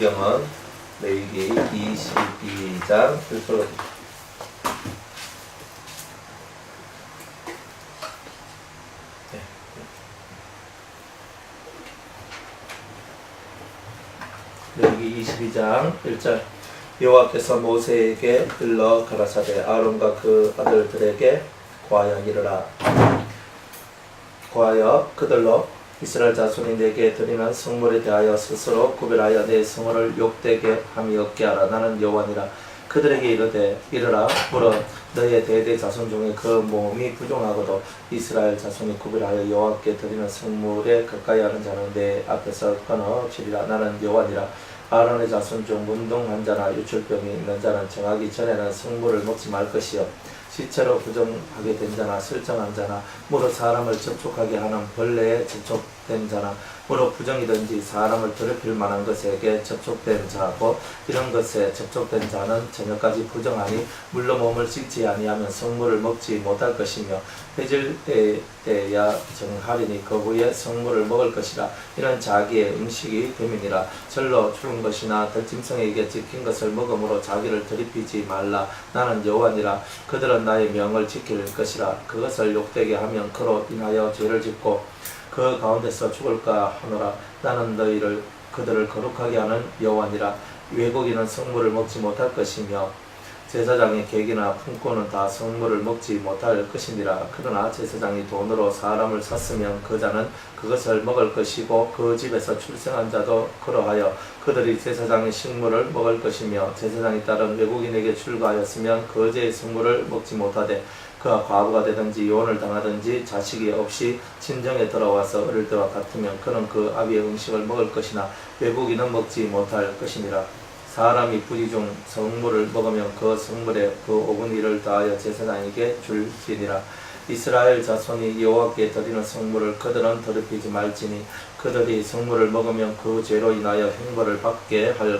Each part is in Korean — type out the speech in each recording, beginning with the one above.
성경은 레위기 22장 1절로 레위기 22장 1절 여호와께서 모세에게 일러 가라사대 아론과 그 아들들에게 고하여 이르라. 고하여 그들로 이스라엘 자손이 내게 드리는 성물에 대하여 스스로 구별하여 내 성호를 욕되게 함이 없게 하라. 나는 여호와니라. 그들에게 이르되 이르라. 물어 너희의 대대 자손 중에 그 몸이 부정하고도 이스라엘 자손이 구별하여 여호와께 드리는 성물에 가까이 하는 자는 내 앞에서 끊어지리라. 나는 여호와니라. 아론의 자손 중 문둥한 자나 유출병이 있는 자는 정하기 전에는 성물을 먹지 말 것이요 시체로 부정하게 된 자나 설정한 자나 무로 사람을 접촉하게 하는 벌레에 접촉된 자나 무로 부정이든지 사람을 더럽힐 만한 것에게 접촉된 자고 이런 것에 접촉된 자는 저녁까지 부정하니 물로 몸을 씻지 아니하면 성물을 먹지 못할 것이며 해질 때야 정하리니 그 후에 성물을 먹을 것이라. 이는 자기의 음식이 됨이니라. 절로 죽은 것이나 들짐승에게 찍힌 것을 먹음으로 자기를 더럽히지 말라. 나는 여호와니라. 그들은 나의 명을 지킬 것이라. 그것을 욕되게 하면 그로 인하여 죄를 짓고 그 가운데서 죽을까 하노라. 나는 그들을 거룩하게 하는 여호와니라. 외국인은 성물을 먹지 못할 것이며 제사장의 객이나 품꾼은 다 성물을 먹지 못할 것이니라. 그러나 제사장이 돈으로 사람을 샀으면 그 자는 그것을 먹을 것이고 그 집에서 출생한 자도 그러하여 그들이 제사장의 식물을 먹을 것이며 제사장이 다른 외국인에게 출가하였으면 그 죄의 성물을 먹지 못하되 그가 과부가 되든지 이혼을 당하든지 자식이 없이 친정에 돌아와서 어릴 때와 같으면 그는 그 아비의 음식을 먹을 것이나 외국인은 먹지 못할 것이니라. 사람이 부지 중 성물을 먹으면 그 성물에 그 5분의 1을 다하여 제사장에게 줄지니라. 이스라엘 자손이 여호와께 드리는 성물을 그들은 더럽히지 말지니 그들이 성물을 먹으면 그 죄로 인하여 형벌을 받게 할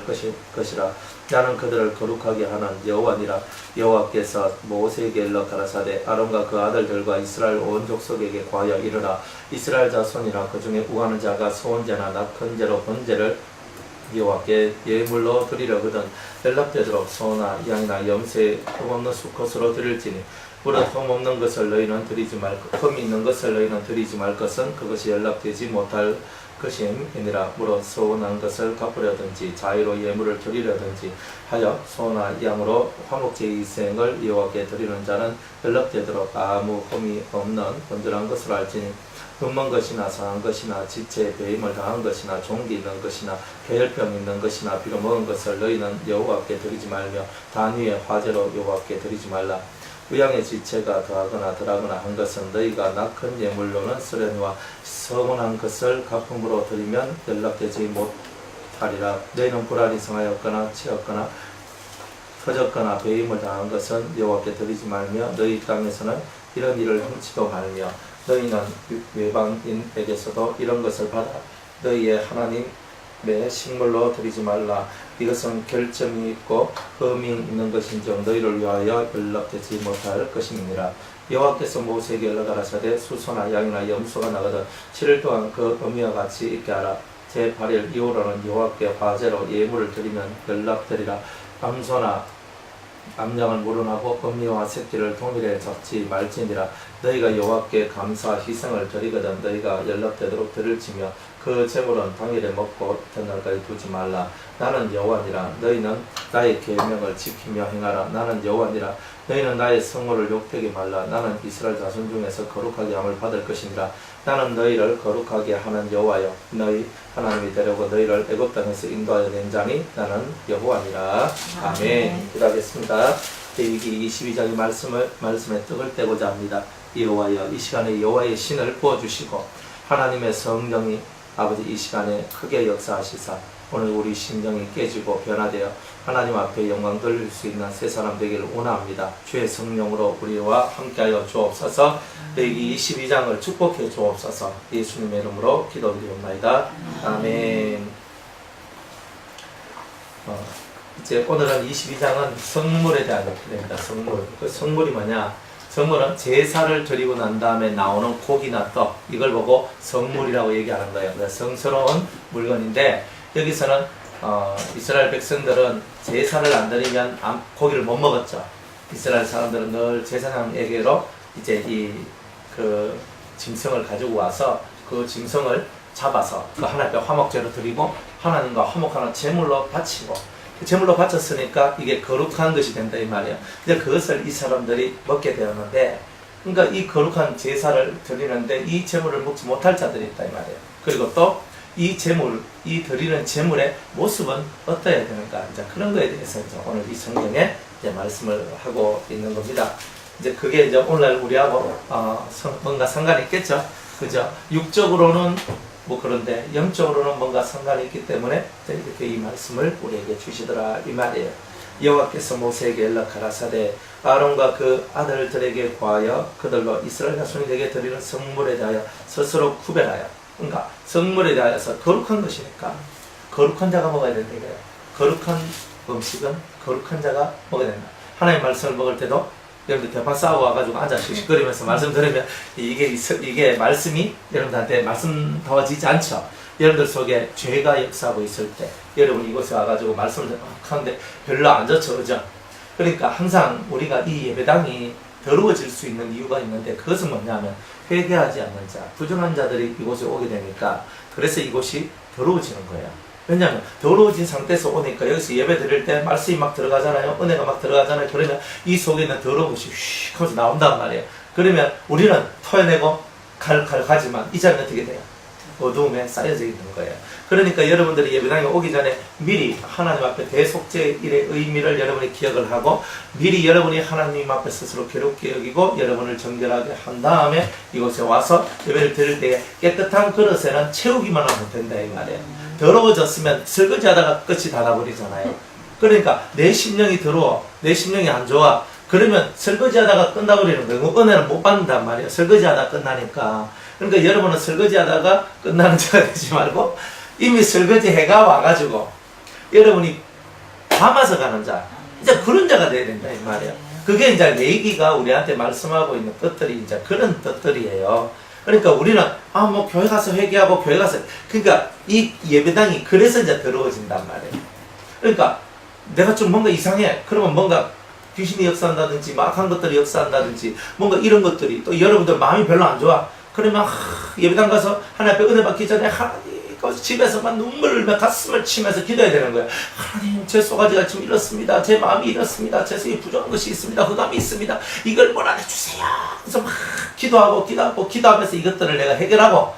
것이라. 나는 그들을 거룩하게 하는 여호와니라. 여호와께서 모세에게 일러 가라사대 아론과 그 아들들과 이스라엘 온 족속에게 고하여 이르라. 이스라엘 자손이라 그 중에 우하는 자가 소원제나 낙헌 제로 번제를 여호와께 예물로 드리려거든 연락되도록 소나 양이나 염새 흠없는 수컷으로 드릴지니 무릇 흠없는 것을 너희는 드리지 말고 흠 있는 것을 너희는 드리지 말 것은 그것이 연락되지 못할 것임이니라. 무릇 소원한 것을 갚으려든지 자유로 예물을 드리려든지 하여 소나 양으로 화목제의 희생을 여호와께 드리는 자는 연락되도록 아무 흠이 없는 건전한 것으로 알지니 흠먼 것이나 상한 것이나 지체에 배임을 당한 것이나 종기 있는 것이나 계열병 있는 것이나 비로 먹은 것을 너희는 여호와께 드리지 말며 단위의 화제로 여호와께 드리지 말라. 의양의 지체가 더하거나 덜하거나 한 것은 너희가 낙헌 예물로는 쓰려니와 서문한 것을 가품으로 드리면 연락되지 못하리라. 너희는 불안이 성하였거나 치였거나 터졌거나 배임을 당한 것은 여호와께 드리지 말며 너희 땅에서는 이런 일을 흠치도 말며 너희는 외방인에게서도 이런 것을 받아 너희의 하나님의 식물로 드리지 말라. 이것은 결점이 있고 흠이 있는 것인즉 너희를 위하여 연락되지 못할 것임이니라. 여호와께서 모세에게 연락하라사대 수소나 양이나 염소가 나거든 7일 동안 그 의미와 같이 있게 하라. 제8일 이후로는 여호와께 화제로 예물을 드리면 연락되리라. 암소나 암양을 물어나고 어미와 새끼를 동일에 잡지 말지니라. 너희가 여호와께 감사 희생을 드리거든 너희가 연락되도록 드릴지며 그 제물은 당일에 먹고 이튿날까지 두지 말라. 나는 여호와니라. 너희는 나의 계명을 지키며 행하라. 나는 여호와니라. 너희는 나의 성호를 욕되게 말라. 나는 이스라엘 자손 중에서 거룩하게 함을 받을 것이니라. 나는 너희를 거룩하게 하는 여호와여 너희 하나님이 되려고 너희를 애굽 땅에서 인도하여 낸 자니 나는 여호와니라. 아멘. 기도하겠습니다. 레위기 22장의 말씀에 떡을 떼고자 합니다. 여호와여 이 시간에 여호와의 신을 부어주시고 하나님의 성령이 아버지 이 시간에 크게 역사하시사 오늘 우리 심령이 깨지고 변화되어 하나님 앞에 영광 돌릴 수 있는 새 사람 되기를 원합니다. 주의 성령으로 우리와 함께하여 주옵소서. 레위기 22장을 축복해 주옵소서. 예수님의 이름으로 기도드리옵나이다. 아멘. 이제 오늘은 22장은 성물에 대한 얘기입니다. 성물. 그 성물이 뭐냐? 성물은 제사를 드리고 난 다음에 나오는 고기나 떡, 이걸 보고 성물이라고 얘기하는 거예요. 성스러운 물건인데 여기서는 이스라엘 백성들은 제사를 안 드리면 고기를 못 먹었죠. 이스라엘 사람들은 늘 제사장에게로 이제 그 짐승을 가지고 와서 그 짐승을 잡아서 그 하나님께 화목제로 드리고 하나님과 화목하는 제물로 바치고 그 제물로 바쳤으니까 이게 거룩한 것이 된다 이 말이에요. 이제 그것을 이 사람들이 먹게 되었는데, 그러니까 이 거룩한 제사를 드리는데 이 제물을 먹지 못할 자들이 있다 이 말이에요. 그리고 또 이 제물, 이 드리는 제물의 모습은 어떠해야 되는가, 이제 그런 거에 대해서 이제 오늘 이 성경에 이제 말씀을 하고 있는 겁니다. 이제 그게 이제 오늘 우리하고 뭔가 상관이 있겠죠, 그죠? 육적으로는 뭐 그런데 영적으로는 뭔가 상관이 있기 때문에 이렇게 이 말씀을 우리에게 주시더라 이 말이에요. 여호와께서 모세에게 연락하라사대 아론과 그 아들들에게 구하여 그들로 이스라엘 자손이 내게 드리는 성물에 대하여 스스로 구별하여, 그러니까 성물에 대하여서 거룩한 것이니까 거룩한 자가 먹어야 된다 이거예요. 거룩한 음식은 거룩한 자가 먹어야 된다. 하나님의 말씀을 먹을 때도 여러분들 대파 싸고 와가지고 앉아 씩씩거리면서 말씀 들으면 이게 말씀이 여러분들한테 말씀다워지지 않죠. 여러분들 속에 죄가 역사하고 있을 때 여러분 이곳에 와가지고 말씀을 하는데 별로 안 좋죠, 그죠? 그러니까 항상 우리가 이 예배당이 더러워질 수 있는 이유가 있는데, 그것은 뭐냐면 회개하지 않는 자, 부정한 자들이 이곳에 오게 되니까, 그래서 이곳이 더러워지는 거예요. 왜냐하면 더러워진 상태에서 오니까 여기서 예배 드릴 때 말씀이 막 들어가잖아요. 은혜가 막 들어가잖아요. 그러면 이 속에 있는 더러운 것이 휙 하면서 나온단 말이에요. 그러면 우리는 토해내고 가지만 이 자리는 어떻게 돼요? 어두움에 쌓여져 있는 거예요. 그러니까 여러분들이 예배당에 오기 전에 미리 하나님 앞에 대속죄일의 의미를 여러분이 기억을 하고, 미리 여러분이 하나님 앞에 스스로 괴롭게 여기고 여러분을 정결하게 한 다음에 이곳에 와서 예배를 드릴 때 깨끗한 그릇에는 채우기만 하면 된다 이 말이에요. 더러워졌으면 설거지하다가 끝이 다 나버리잖아요. 그러니까 내 심령이 더러워, 내 심령이 안 좋아, 그러면 설거지하다가 끝나버리는 거예요. 은혜는 못 받는단 말이에요. 설거지하다가 끝나니까. 그러니까 여러분은 설거지하다가 끝나는 자가 되지 말고 이미 설거지 해가 와가지고 여러분이 담아서 가는 자, 이제 그런 자가 돼야 된다 이 말이에요. 그게 이제 레위기가 우리한테 말씀하고 있는 것들이 이제 그런 것들이에요. 그러니까 우리는 뭐 교회 가서 회개하고 교회 가서, 그러니까 이 예배당이 그래서 이제 더러워진단 말이에요. 그러니까 내가 좀 뭔가 이상해, 그러면 뭔가 귀신이 역사한다든지 막한 것들이 역사한다든지 뭔가 이런 것들이, 또 여러분들 마음이 별로 안 좋아, 그러면 예배당 가서 하나님 앞에 은혜 받기 전에 하나님 집에서만 눈물을 가슴을 치면서 기도해야 되는 거예요. 하나님, 제 소가지가 지금 이렇습니다. 제 마음이 이렇습니다. 제 속에 부족한 것이 있습니다. 흑암이 있습니다. 이걸 몰아내 주세요. 그래서 막 기도하면서 이것들을 내가 해결하고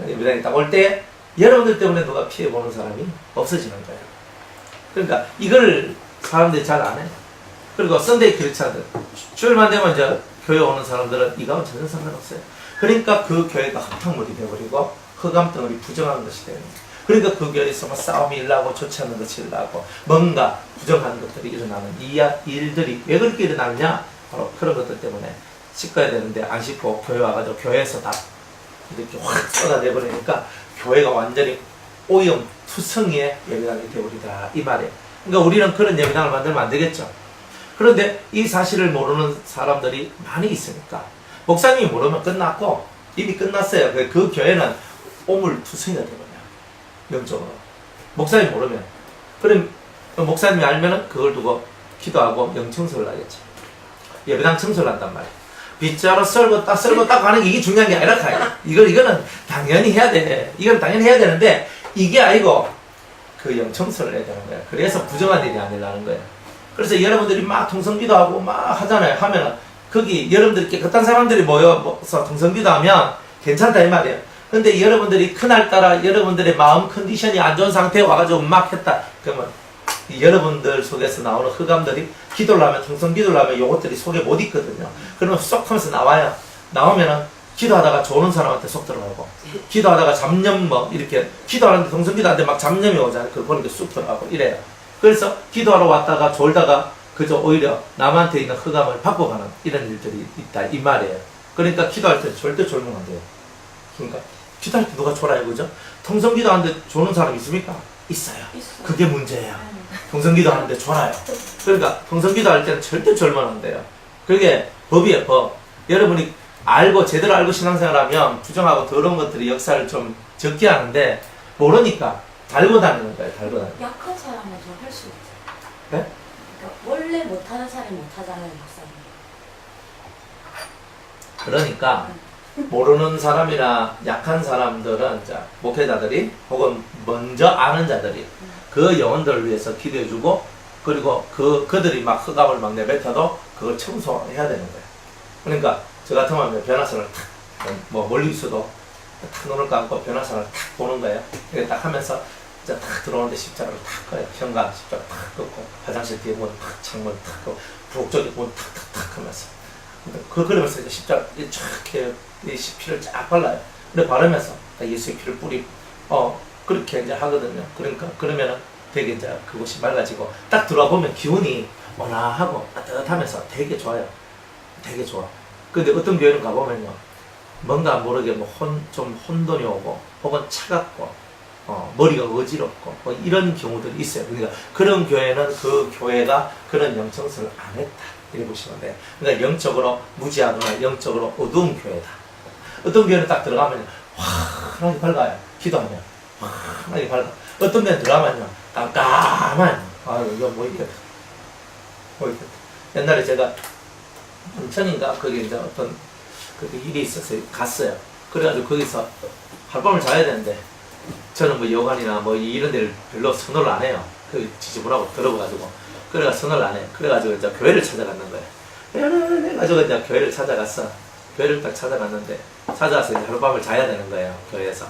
예배당에 딱 올 때 여러분들 때문에 누가 피해보는 사람이 없어지는 거예요. 그러니까 이걸 사람들이 잘 안 해요. 그리고 썬데이 크리스찬들, 주일만 되면 이제 교회 오는 사람들은 이거하고는 전혀 상관없어요. 그러니까 그 교회가 흙탕물이 되어버리고 흑암덩어리 부정한 것이 되는 거예요. 그러니까 그 교회에서 뭐 싸움이 일어나고 좋지 않은 것이 일어나고 뭔가 부정한 것들이 일어나는 이 일들이 왜 그렇게 일어나느냐? 바로 그런 것들 때문에 씻어야 되는데 안 씻고 교회 와가지고 교회에서 다 이렇게 확 쏟아내버리니까 교회가 완전히 오염 투성이의 예배당이 되어버리다 이 말이에요. 그러니까 우리는 그런 예배당을 만들면 안 되겠죠. 그런데 이 사실을 모르는 사람들이 많이 있으니까, 목사님이 모르면 끝났고 이미 끝났어요. 그 교회는 오물투성이가 되거든요, 영적으로. 목사님이 모르면. 그럼 목사님이 알면은 그걸 두고 기도하고 영청소를 하겠죠. 예배당 청소를 한단 말이에요. 빗자루 썰고 딱 하는 게 이게 중요한 게 아니라 카요. 이거는 당연히 해야 돼. 이건 당연히 해야 되는데 이게 아니고 그 영청소를 해야 되는 거예요. 그래서 부정한 일이 아니라는 거예요. 그래서 여러분들이 막 통성기도하고 막 하잖아요. 하면은 거기 여러분들이 깨끗한 사람들이 모여서 통성기도 하면 괜찮다 이 말이에요. 근데 여러분들이 그날따라 여러분들의 마음 컨디션이 안 좋은 상태에 와가지고 막 했다. 그러면 여러분들 속에서 나오는 흑암들이 기도를 하면, 통성기도를 하면 요것들이 속에 못 있거든요. 그러면 쏙 하면서 나와요. 나오면은 기도하다가 좋은 사람한테 속 들어가고, 기도하다가 잡념 이렇게 기도하는데 통성기도하는데 막 잡념이 오잖아요. 그걸 보니까 쑥 들어가고 이래요. 그래서 기도하러 왔다가 졸다가 그저 오히려 남한테 있는 흑암을 바꿔가는 이런 일들이 있다 이 말이에요. 그러니까 기도할 때 절대 졸면 안 돼요. 그러니까 기도할 때 누가 졸아요, 그죠? 통성기도 하는데 조는 사람 있습니까? 있어요. 그게 문제예요. 통성기도 하는데 졸아요. 그러니까 통성기도 할 때는 절대 졸면 안 돼요. 그게 법이에요, 법. 여러분이 제대로 알고 신앙생활하면 부정하고 더러운 것들이 역사를 좀 적게 하는데, 모르니까 달고 다니는 거예요. 달고 다니는. 약한 사람은 더 할 수 있죠. 네? 그러니까 원래 못하는 사람이 못하잖아요, 목사님. 그러니까 모르는 사람이나 약한 사람들은 자, 목회자들이 혹은 먼저 아는 자들이 그 영혼들을 위해서 기도해주고 그리고 그들이 막 흑암을 막 내뱉어도 그걸 청소해야 되는 거예요. 그러니까 저 같은 경우는 변화선을 탁 멀리 있어도 탁 눈을 감고 변화선을 탁 보는 거예요. 이렇게 딱 하면서 이제 탁 들어오는데 십자가를 탁 꺼요. 현관 십자가 탁 끄고 화장실 뒤에 문 탁 창문 탁 끄고 부엌 쪽에 문 탁탁탁 하면서 그러면서 이제 십자가 이렇게 이 피를 쫙 발라요. 근데 바르면서 예수의 피를 뿌리고 그렇게 이제 하거든요. 그러니까 그러면은 되게 이제 그곳이 맑아지고 딱 들어와 보면 기운이 온화하고 따뜻하면서 되게 좋아요. 되게 좋아. 근데 어떤 교회는 가보면요, 뭔가 모르게 좀 혼돈이 오고 혹은 차갑고 머리가 어지럽고 이런 경우들이 있어요. 그러니까 그런 교회는 그 교회가 그런 영성서를 안 했다 이렇게 보시면 돼요. 그러니까 영적으로 무지하거나 영적으로 어두운 교회다. 어떤 교회는 딱 들어가면 환하게 밝아요. 기도하면 환하게 밝아. 어떤 데는 들어가면요 깜깜한 이거 뭐 이렇게 옛날에 제가 인천인가 거기 이제 어떤 그 일이 있어서 갔어요. 그래가지고 거기서 하룻밤을 자야 되는데 저는 뭐 여관이나 뭐 이런 데를 별로 선호를 안 해요. 그 지지부라고 들어가가지고 그래가 선호를 안 해. 그래가지고 이제 교회를 찾아갔는 거예요. 그래가지고 이제 교회를 찾아갔어. 교회를 딱 찾아갔는데 찾아와서 이제 하룻밤을 자야 되는 거예요. 교회에서.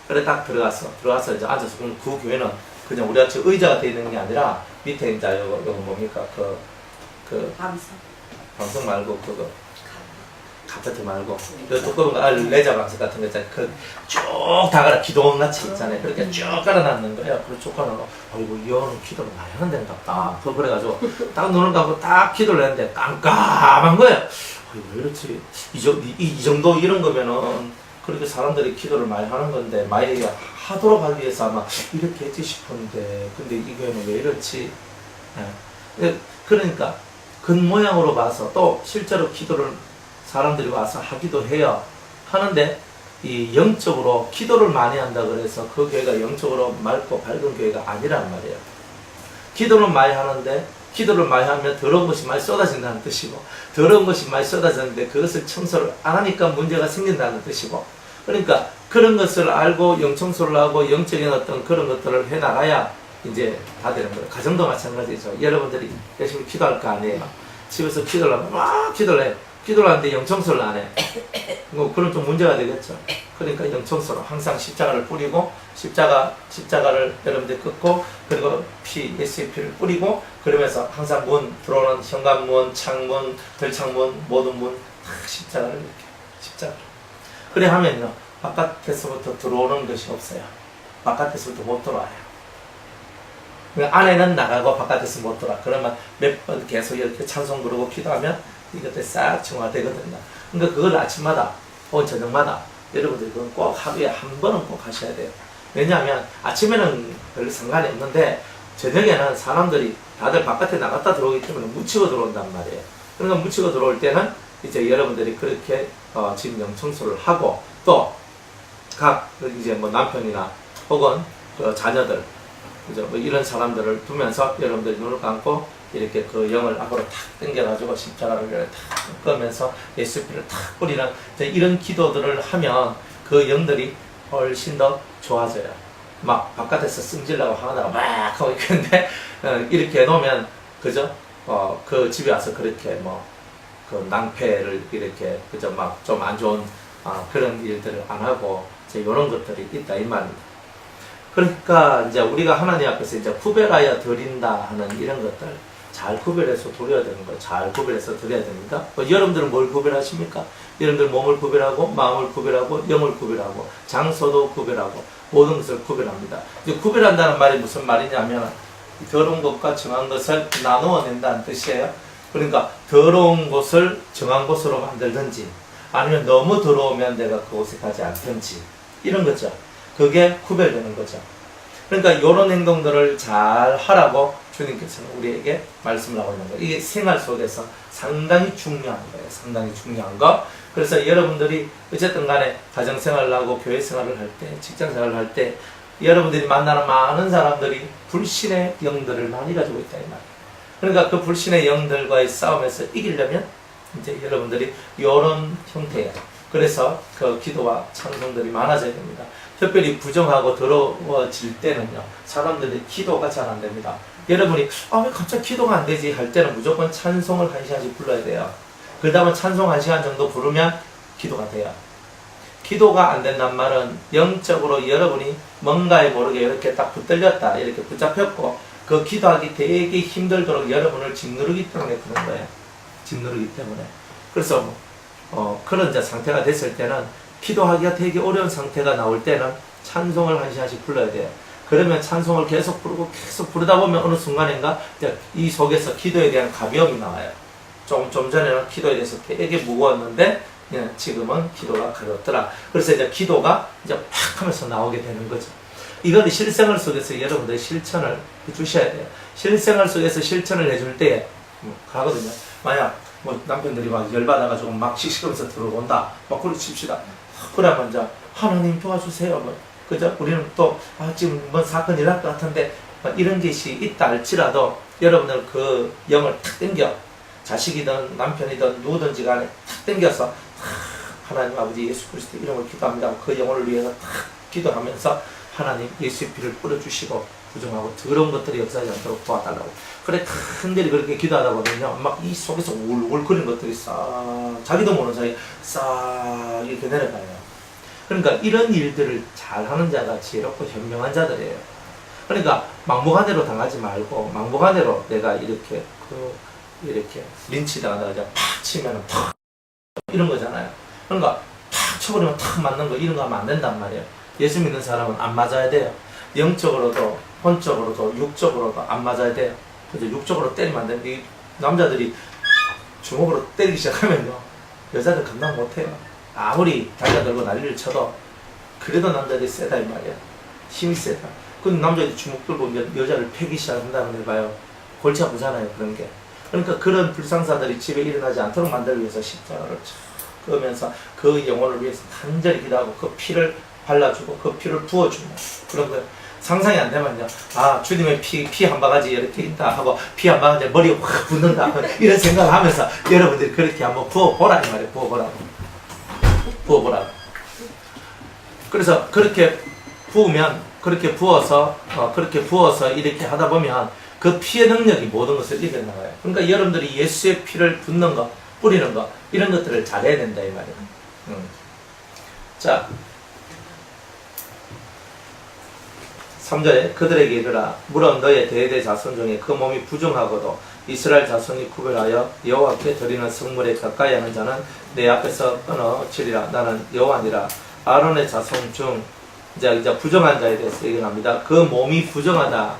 그래 딱 들어가서 이제 앉아서 그 교회는 그냥 우리같이 의자가 돼 있는 게 아니라 밑에 이제 요거 뭡니까 방석 말고 그거 카페트 말고 그 두꺼운 레저 방석 같은 거 있잖아요. 쭉 다가라 기도원 같이 있잖아요. 그렇게 쭉 깔아놨는 거예요. 그리고 쭉 깔아놓고 어이구 이 형은 기도를 많이 하는 데는 같다. 그래가지고 딱 눈을 감고 딱 기도를 했는데 깜깜한 거예요. 왜 이렇지? 이 정도 이런 거면은 그렇게 사람들이 기도를 많이 하는 건데 만약에 하도록 하기 위해서 아마 이렇게 했지 싶은데 근데 이 교회는 왜 이렇지? 그러니까 겉모양으로 봐서 또 실제로 기도를 사람들이 와서 하기도 해요. 하는데 이 영적으로 기도를 많이 한다 그래서 그 교회가 영적으로 맑고 밝은 교회가 아니란 말이에요. 기도는 많이 하는데 기도를 많이 하면 더러운 것이 많이 쏟아진다는 뜻이고 더러운 것이 많이 쏟아졌는데 그것을 청소를 안 하니까 문제가 생긴다는 뜻이고 그러니까 그런 것을 알고 영청소를 하고 영적인 어떤 그런 것들을 해나가야 이제 다 되는 거예요. 가정도 마찬가지죠. 여러분들이 열심히 기도할 거 아니에요. 집에서 기도를 하면 막 기도를 해요. 기도를 하는데 영청소를 안 해. 그럼 좀 문제가 되겠죠. 그러니까 영청소로 항상 십자가를 뿌리고 십자가를 여러분들 끊고 그리고 예수의 피를 뿌리고 그러면서 항상 들어오는 현관문, 창문, 들창문, 모든 문 다 십자가를 이렇게 십자가를. 그래 하면요 바깥에서부터 들어오는 것이 없어요. 바깥에서부터 못 들어와요. 안에는 나가고 바깥에서 못 들어와. 그러면 몇 번 계속 이렇게 찬송 부르고 기도하면 이것들 싹 정화되거든요. 그러니까 그걸 아침마다 혹은 저녁마다 여러분들이 그건 꼭 하루에 한 번은 꼭 하셔야 돼요. 왜냐하면 아침에는 별로 상관이 없는데 저녁에는 사람들이 다들 바깥에 나갔다 들어오기 때문에 묻히고 들어온단 말이에요. 그러니까 묻히고 들어올 때는 이제 여러분들이 그렇게 집 영청소를 하고 또 각 이제 뭐 남편이나 혹은 자녀들 그죠? 뭐 이런 사람들을 두면서 여러분들이 눈을 감고 이렇게 그 영을 앞으로 탁 당겨가지고 십자가를 탁 끄면서 예수 피를 탁 뿌리는 이런 기도들을 하면 그 영들이 훨씬 더 좋아져요. 막 바깥에서 승질나고 하다가 막 하고 있는데 이렇게 해놓으면 그죠? 그 집에 와서 그렇게 그 낭패를 이렇게 그죠? 막 좀 안 좋은 그런 일들을 안 하고 이런 것들이 있다 이 말입니다. 그러니까 이제 우리가 하나님 앞에서 이제 구별하여 드린다 하는 이런 것들 잘 구별해서 드려야 되는 거예요. 잘 구별해서 드려야 됩니다. 여러분들은 뭘 구별하십니까? 여러분들 몸을 구별하고 마음을 구별하고 영을 구별하고 장소도 구별하고 모든 것을 구별합니다. 이제 구별한다는 말이 무슨 말이냐면 더러운 것과 정한 것을 나누어 낸다는 뜻이에요. 그러니까 더러운 곳을 정한 곳으로 만들든지 아니면 너무 더러우면 내가 그곳에 가지 않든지 이런 거죠. 그게 구별되는 거죠. 그러니까 이런 행동들을 잘 하라고 주님께서는 우리에게 말씀을 하고 있는 거예요. 이게 생활 속에서 상당히 중요한 거예요. 상당히 중요한 거. 그래서 여러분들이 어쨌든 간에 가정생활을 하고 교회생활을 할 때, 직장생활을 할 때 여러분들이 만나는 많은 사람들이 불신의 영들을 많이 가지고 있다 이 말이에요. 그러니까 그 불신의 영들과의 싸움에서 이기려면 이제 여러분들이 이런 형태예요. 그래서 그 기도와 찬송들이 많아져야 됩니다. 특별히 부정하고 더러워질 때는요, 사람들이 기도가 잘 안 됩니다. 여러분이 왜 갑자기 기도가 안 되지 할 때는 무조건 찬송을 1시간씩 불러야 돼요. 그 다음에 찬송 1시간 정도 부르면 기도가 돼요. 기도가 안 된단 말은 영적으로 여러분이 뭔가에 모르게 이렇게 딱 붙들렸다, 이렇게 붙잡혔고, 그 기도하기 되게 힘들도록 여러분을 짓누르기 때문에 그런 거예요. 짓누르기 때문에. 그래서 그런 이제 상태가 됐을 때는 기도하기가 되게 어려운 상태가 나올 때는 찬송을 1시간씩 불러야 돼요. 그러면 찬송을 계속 부르고 계속 부르다 보면 어느 순간인가 이제 이 속에서 기도에 대한 가벼움이 나와요. 좀 전에는 기도에 대해서 되게 무거웠는데 지금은 기도가 가볍더라. 그래서 이제 기도가 이제 팍 하면서 나오게 되는 거죠. 이건 실생활 속에서 여러분들이 실천을 해주셔야 돼요. 실생활 속에서 실천을 해줄 때에 가거든요. 만약 남편들이 막 열받아가지고 막 씩씩하면서 들어온다. 막 그렇게 칩시다. 그러면 이제 하나님 도와주세요. 그죠? 우리는 또 지금 뭔 사건이 날 것 같은데 이런 것이 있다 할지라도 여러분들 그 영을 탁 당겨, 자식이든 남편이든 누구든지 간에 탁 당겨서 하나님 아버지 예수 그리스도 이름을 기도합니다. 그 영혼을 위해서 탁 기도하면서 하나님 예수의 피를 뿌려주시고 부정하고 더러운 것들이 역사하지 않도록 도와달라고. 그래 큰들이 그렇게 기도하다 보면요, 막 이 속에서 울울거리는 것들이 싹 자기도 모르는 사이에 싹 이렇게 내려가요. 그러니까 이런 일들을 잘하는 자가 지혜롭고 현명한 자들이에요. 그러니까 막무가내로 당하지 말고 막무가내로 내가 이렇게 린치 당하다가 그냥 팍 치면은 탁 이런 거잖아요. 그러니까 탁 쳐버리면 탁 맞는 거, 이런 거 하면 안 된단 말이에요. 예수 믿는 사람은 안 맞아야 돼요. 영적으로도 혼적으로도 육적으로도 안 맞아야 돼요. 그죠? 육적으로 때리면 안 되는데 남자들이 주먹으로 때리기 시작하면요, 여자들 감당 못해요. 아무리 달려들고 난리를 쳐도 그래도 남자들이 세다 이 말이야. 힘이 세다. 근데 남자들이 주먹 들고 여자를 패기 시작한다면 해봐요. 골치 아프잖아요, 그런 게. 그러니까 그런 불상사들이 집에 일어나지 않도록 만들기 위해서 십자가를 그러면서 그 영혼을 위해서 간절히 기도하고 그 피를 발라주고 그 피를 부어주고 그런 거 상상이 안 되면요, 주님의 피 한 바가지 이렇게 있다 하고 피 한 바가지 머리에 확 붓는다 이런 생각을 하면서 여러분들이 그렇게 한번 부어보라 이 말이에요. 부어보라고. 그래서 그렇게 부으면, 그렇게 부어서 이렇게 하다 보면 그 피의 능력이 모든 것을 이겨나가요. 그러니까 여러분들이 예수의 피를 붓는 거, 뿌리는 거, 이런 것들을 잘해야 된다 이 말이에요. 자, 3절에 그들에게 이르라. 물론 너의 대대 자손 중에 그 몸이 부정하고도 이스라엘 자손이 구별하여 여호와께 드리는 성물에 가까이 하는 자는 내 앞에서 끊어지리라. 나는 여호와니라. 아론의 자손 중 이제 부정한 자에 대해서 얘기합니다. 그 몸이 부정하다.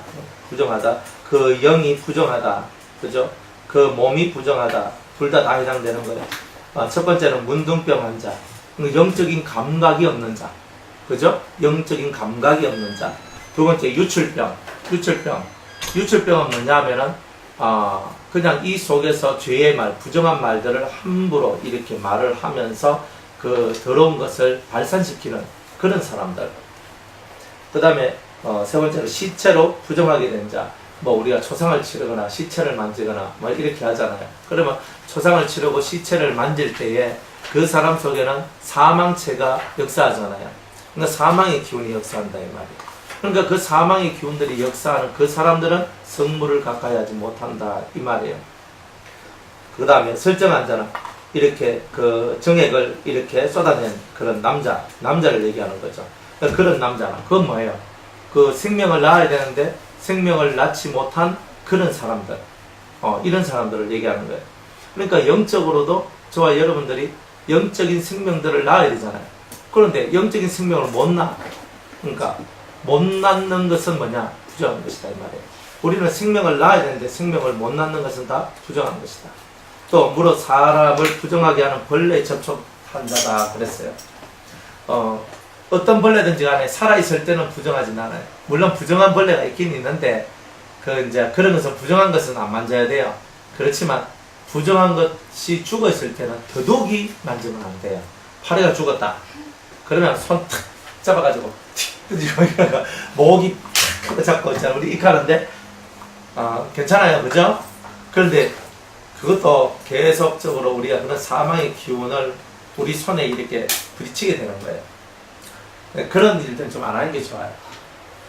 그 영이 부정하다. 그죠? 그 몸이 부정하다. 둘 다 해당되는 거예요. 첫 번째는 문둥병 환자. 영적인 감각이 없는 자. 그죠? 영적인 감각이 없는 자. 두 번째 유출병. 유출병은 뭐냐 하면은 그냥 이 속에서 죄의 말, 부정한 말들을 함부로 이렇게 말을 하면서 그 더러운 것을 발산시키는 그런 사람들. 그 다음에 세 번째로 시체로 부정하게 된 자. 우리가 초상을 치르거나 시체를 만지거나 이렇게 하잖아요. 그러면 초상을 치르고 시체를 만질 때에 그 사람 속에는 사망체가 역사하잖아요. 그러니까 사망의 기운이 역사한다 이 말이에요. 그러니까 그 사망의 기운들이 역사하는 그 사람들은 성물을 가까이 하지 못한다 이 말이에요. 그 다음에 설정한 자는 이렇게 그 정액을 이렇게 쏟아낸 그런 남자를 얘기하는 거죠. 그러니까 그런 남자는 그건 뭐예요? 그 생명을 낳아야 되는데 생명을 낳지 못한 그런 사람들, 이런 사람들을 얘기하는 거예요. 그러니까 영적으로도 저와 여러분들이 영적인 생명들을 낳아야 되잖아요. 그런데 영적인 생명을 못 낳아. 그러니까 못 낳는 것은 뭐냐? 부정한 것이다 이 말이에요. 우리는 생명을 낳아야 되는데 생명을 못 낳는 것은 다 부정한 것이다. 또 무릇 사람을 부정하게 하는 벌레에 접촉한 자다 그랬어요. 어떤 벌레든지 간에 살아있을 때는 부정하진 않아요. 물론 부정한 벌레가 있긴 있는데 그런 것은 부정한 것은 안 만져야 돼요. 그렇지만 부정한 것이 죽어있을 때는 더더욱이 만지면 안 돼요. 파리가 죽었다. 그러면 손 탁 잡아가지고 여기가 목이 탁 잡고 있잖아. 우리 익하는데 괜찮아요, 그죠? 그런데 그것도 계속적으로 우리가 그런 사망의 기운을 우리 손에 이렇게 부딪히게 되는 거예요. 그런 일들은 좀 안 하는 게 좋아요.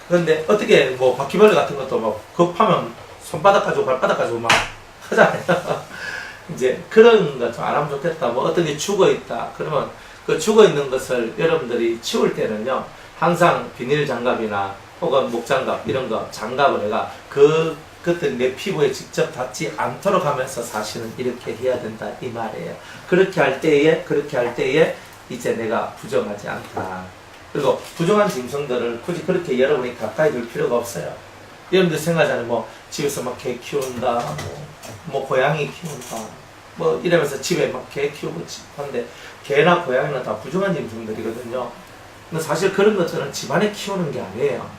그런데 어떻게 뭐 바퀴벌레 같은 것도 뭐 급하면 손바닥 가지고 발바닥 가지고 막 하잖아요. 이제 그런 거 좀 안 하면 좋겠다. 뭐 어떤 게 죽어 있다. 그러면 그 죽어 있는 것을 여러분들이 치울 때는요, 항상 비닐 장갑이나 혹은 목 장갑 이런 거 장갑을 내가 그때 내 피부에 직접 닿지 않도록 하면서 사실은 이렇게 해야 된다 이 말이에요. 그렇게 할 때에 이제 내가 부정하지 않다. 그리고 부정한 짐승들을 굳이 그렇게 여러분이 가까이 둘 필요가 없어요. 여러분들 생각하잖아요. 뭐 집에서 막 개 키운다, 뭐 고양이 키운다, 뭐 이러면서 집에 막 개 키우고 하는데 개나 고양이는 다 부정한 짐승들이거든요. 근데 사실 그런 것들은 집안에 키우는 게 아니에요.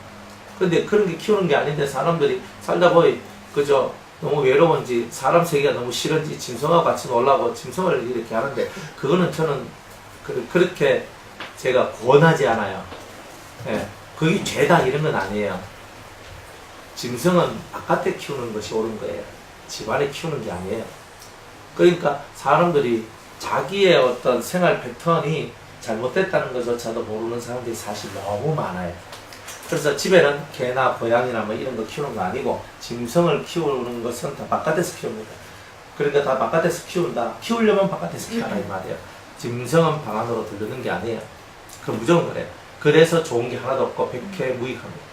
근데 그런 게 키우는 게 아닌데 사람들이 살다 보니 그저 너무 외로운지 사람 세계가 너무 싫은지 짐승하고 같이 놀라고 짐승을 이렇게 하는데 그거는 저는 그렇게 제가 권하지 않아요. 예, 그게 죄다 이런 건 아니에요. 짐승은 바깥에 키우는 것이 옳은 거예요. 집안에 키우는 게 아니에요. 그러니까 사람들이 자기의 어떤 생활 패턴이 잘못됐다는 것조차도 모르는 사람들이 사실 너무 많아요. 그래서 집에는 개나 고양이나 뭐 이런 거 키우는 거 아니고 짐승을 키우는 것은 다 바깥에서 키웁니다. 그러니까 다 바깥에서 키운다. 키우려면 바깥에서 키워라 이 말이에요. 짐승은 방 안으로 들르는 게 아니에요. 그건 무조건 그래요. 그래서 좋은 게 하나도 없고 백해무익합니다.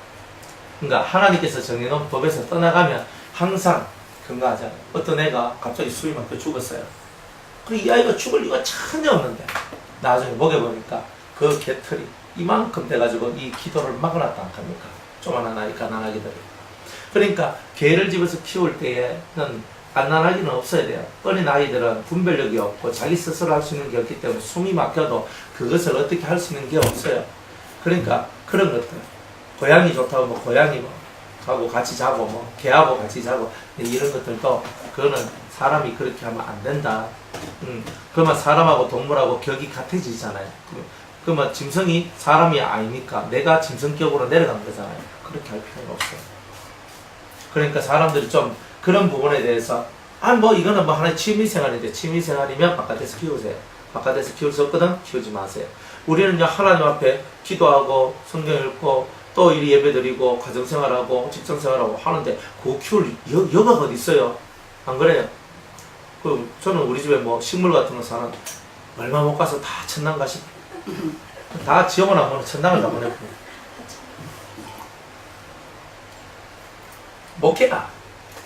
그러니까 하나님께서 정해놓은 법에서 떠나가면 항상 건강하잖아요. 어떤 애가 갑자기 수이 막혀 죽었어요. 이 아이가 죽을 리가 전혀 없는데 나중에 먹여보니까 그 개털이 이만큼 돼가지고 이 기도를 막아놨다 합니까? 조만한 아이 가난하기들이. 그러니까 개를 집에서 키울 때에는 갓난아기는 없어야 돼요. 어린 아이들은 분별력이 없고 자기 스스로 할 수 있는 게 없기 때문에 숨이 막혀도 그것을 어떻게 할 수 있는 게 없어요. 그러니까 그런 것들, 고양이 좋다고 뭐 고양이 뭐 하고 같이 자고 뭐 개하고 같이 자고 이런 것들도 그거는 사람이 그렇게 하면 안 된다. 그러면 사람하고 동물하고 격이 같아지잖아요. 그러면 짐승이 사람이 아니니까 내가 짐승격으로 내려간 거잖아요. 그렇게 할 필요는 없어요. 그러니까 사람들이 좀 그런 부분에 대해서 뭐 이거는 뭐 하나의 취미생활인데 취미생활이면 바깥에서 키우세요. 바깥에서 키울 수 없거든 키우지 마세요. 우리는 하나님 앞에 기도하고 성경 읽고 또 이 예배드리고 가정생활하고 직장생활하고 하는데 그거 키울 여가가 어디 있어요? 안 그래요? 저는 우리 집에 뭐 식물 같은 거 사는 얼마 못 가서 다 천당 가시 다 지역은 안 보내 천당을 다 보내고 목회가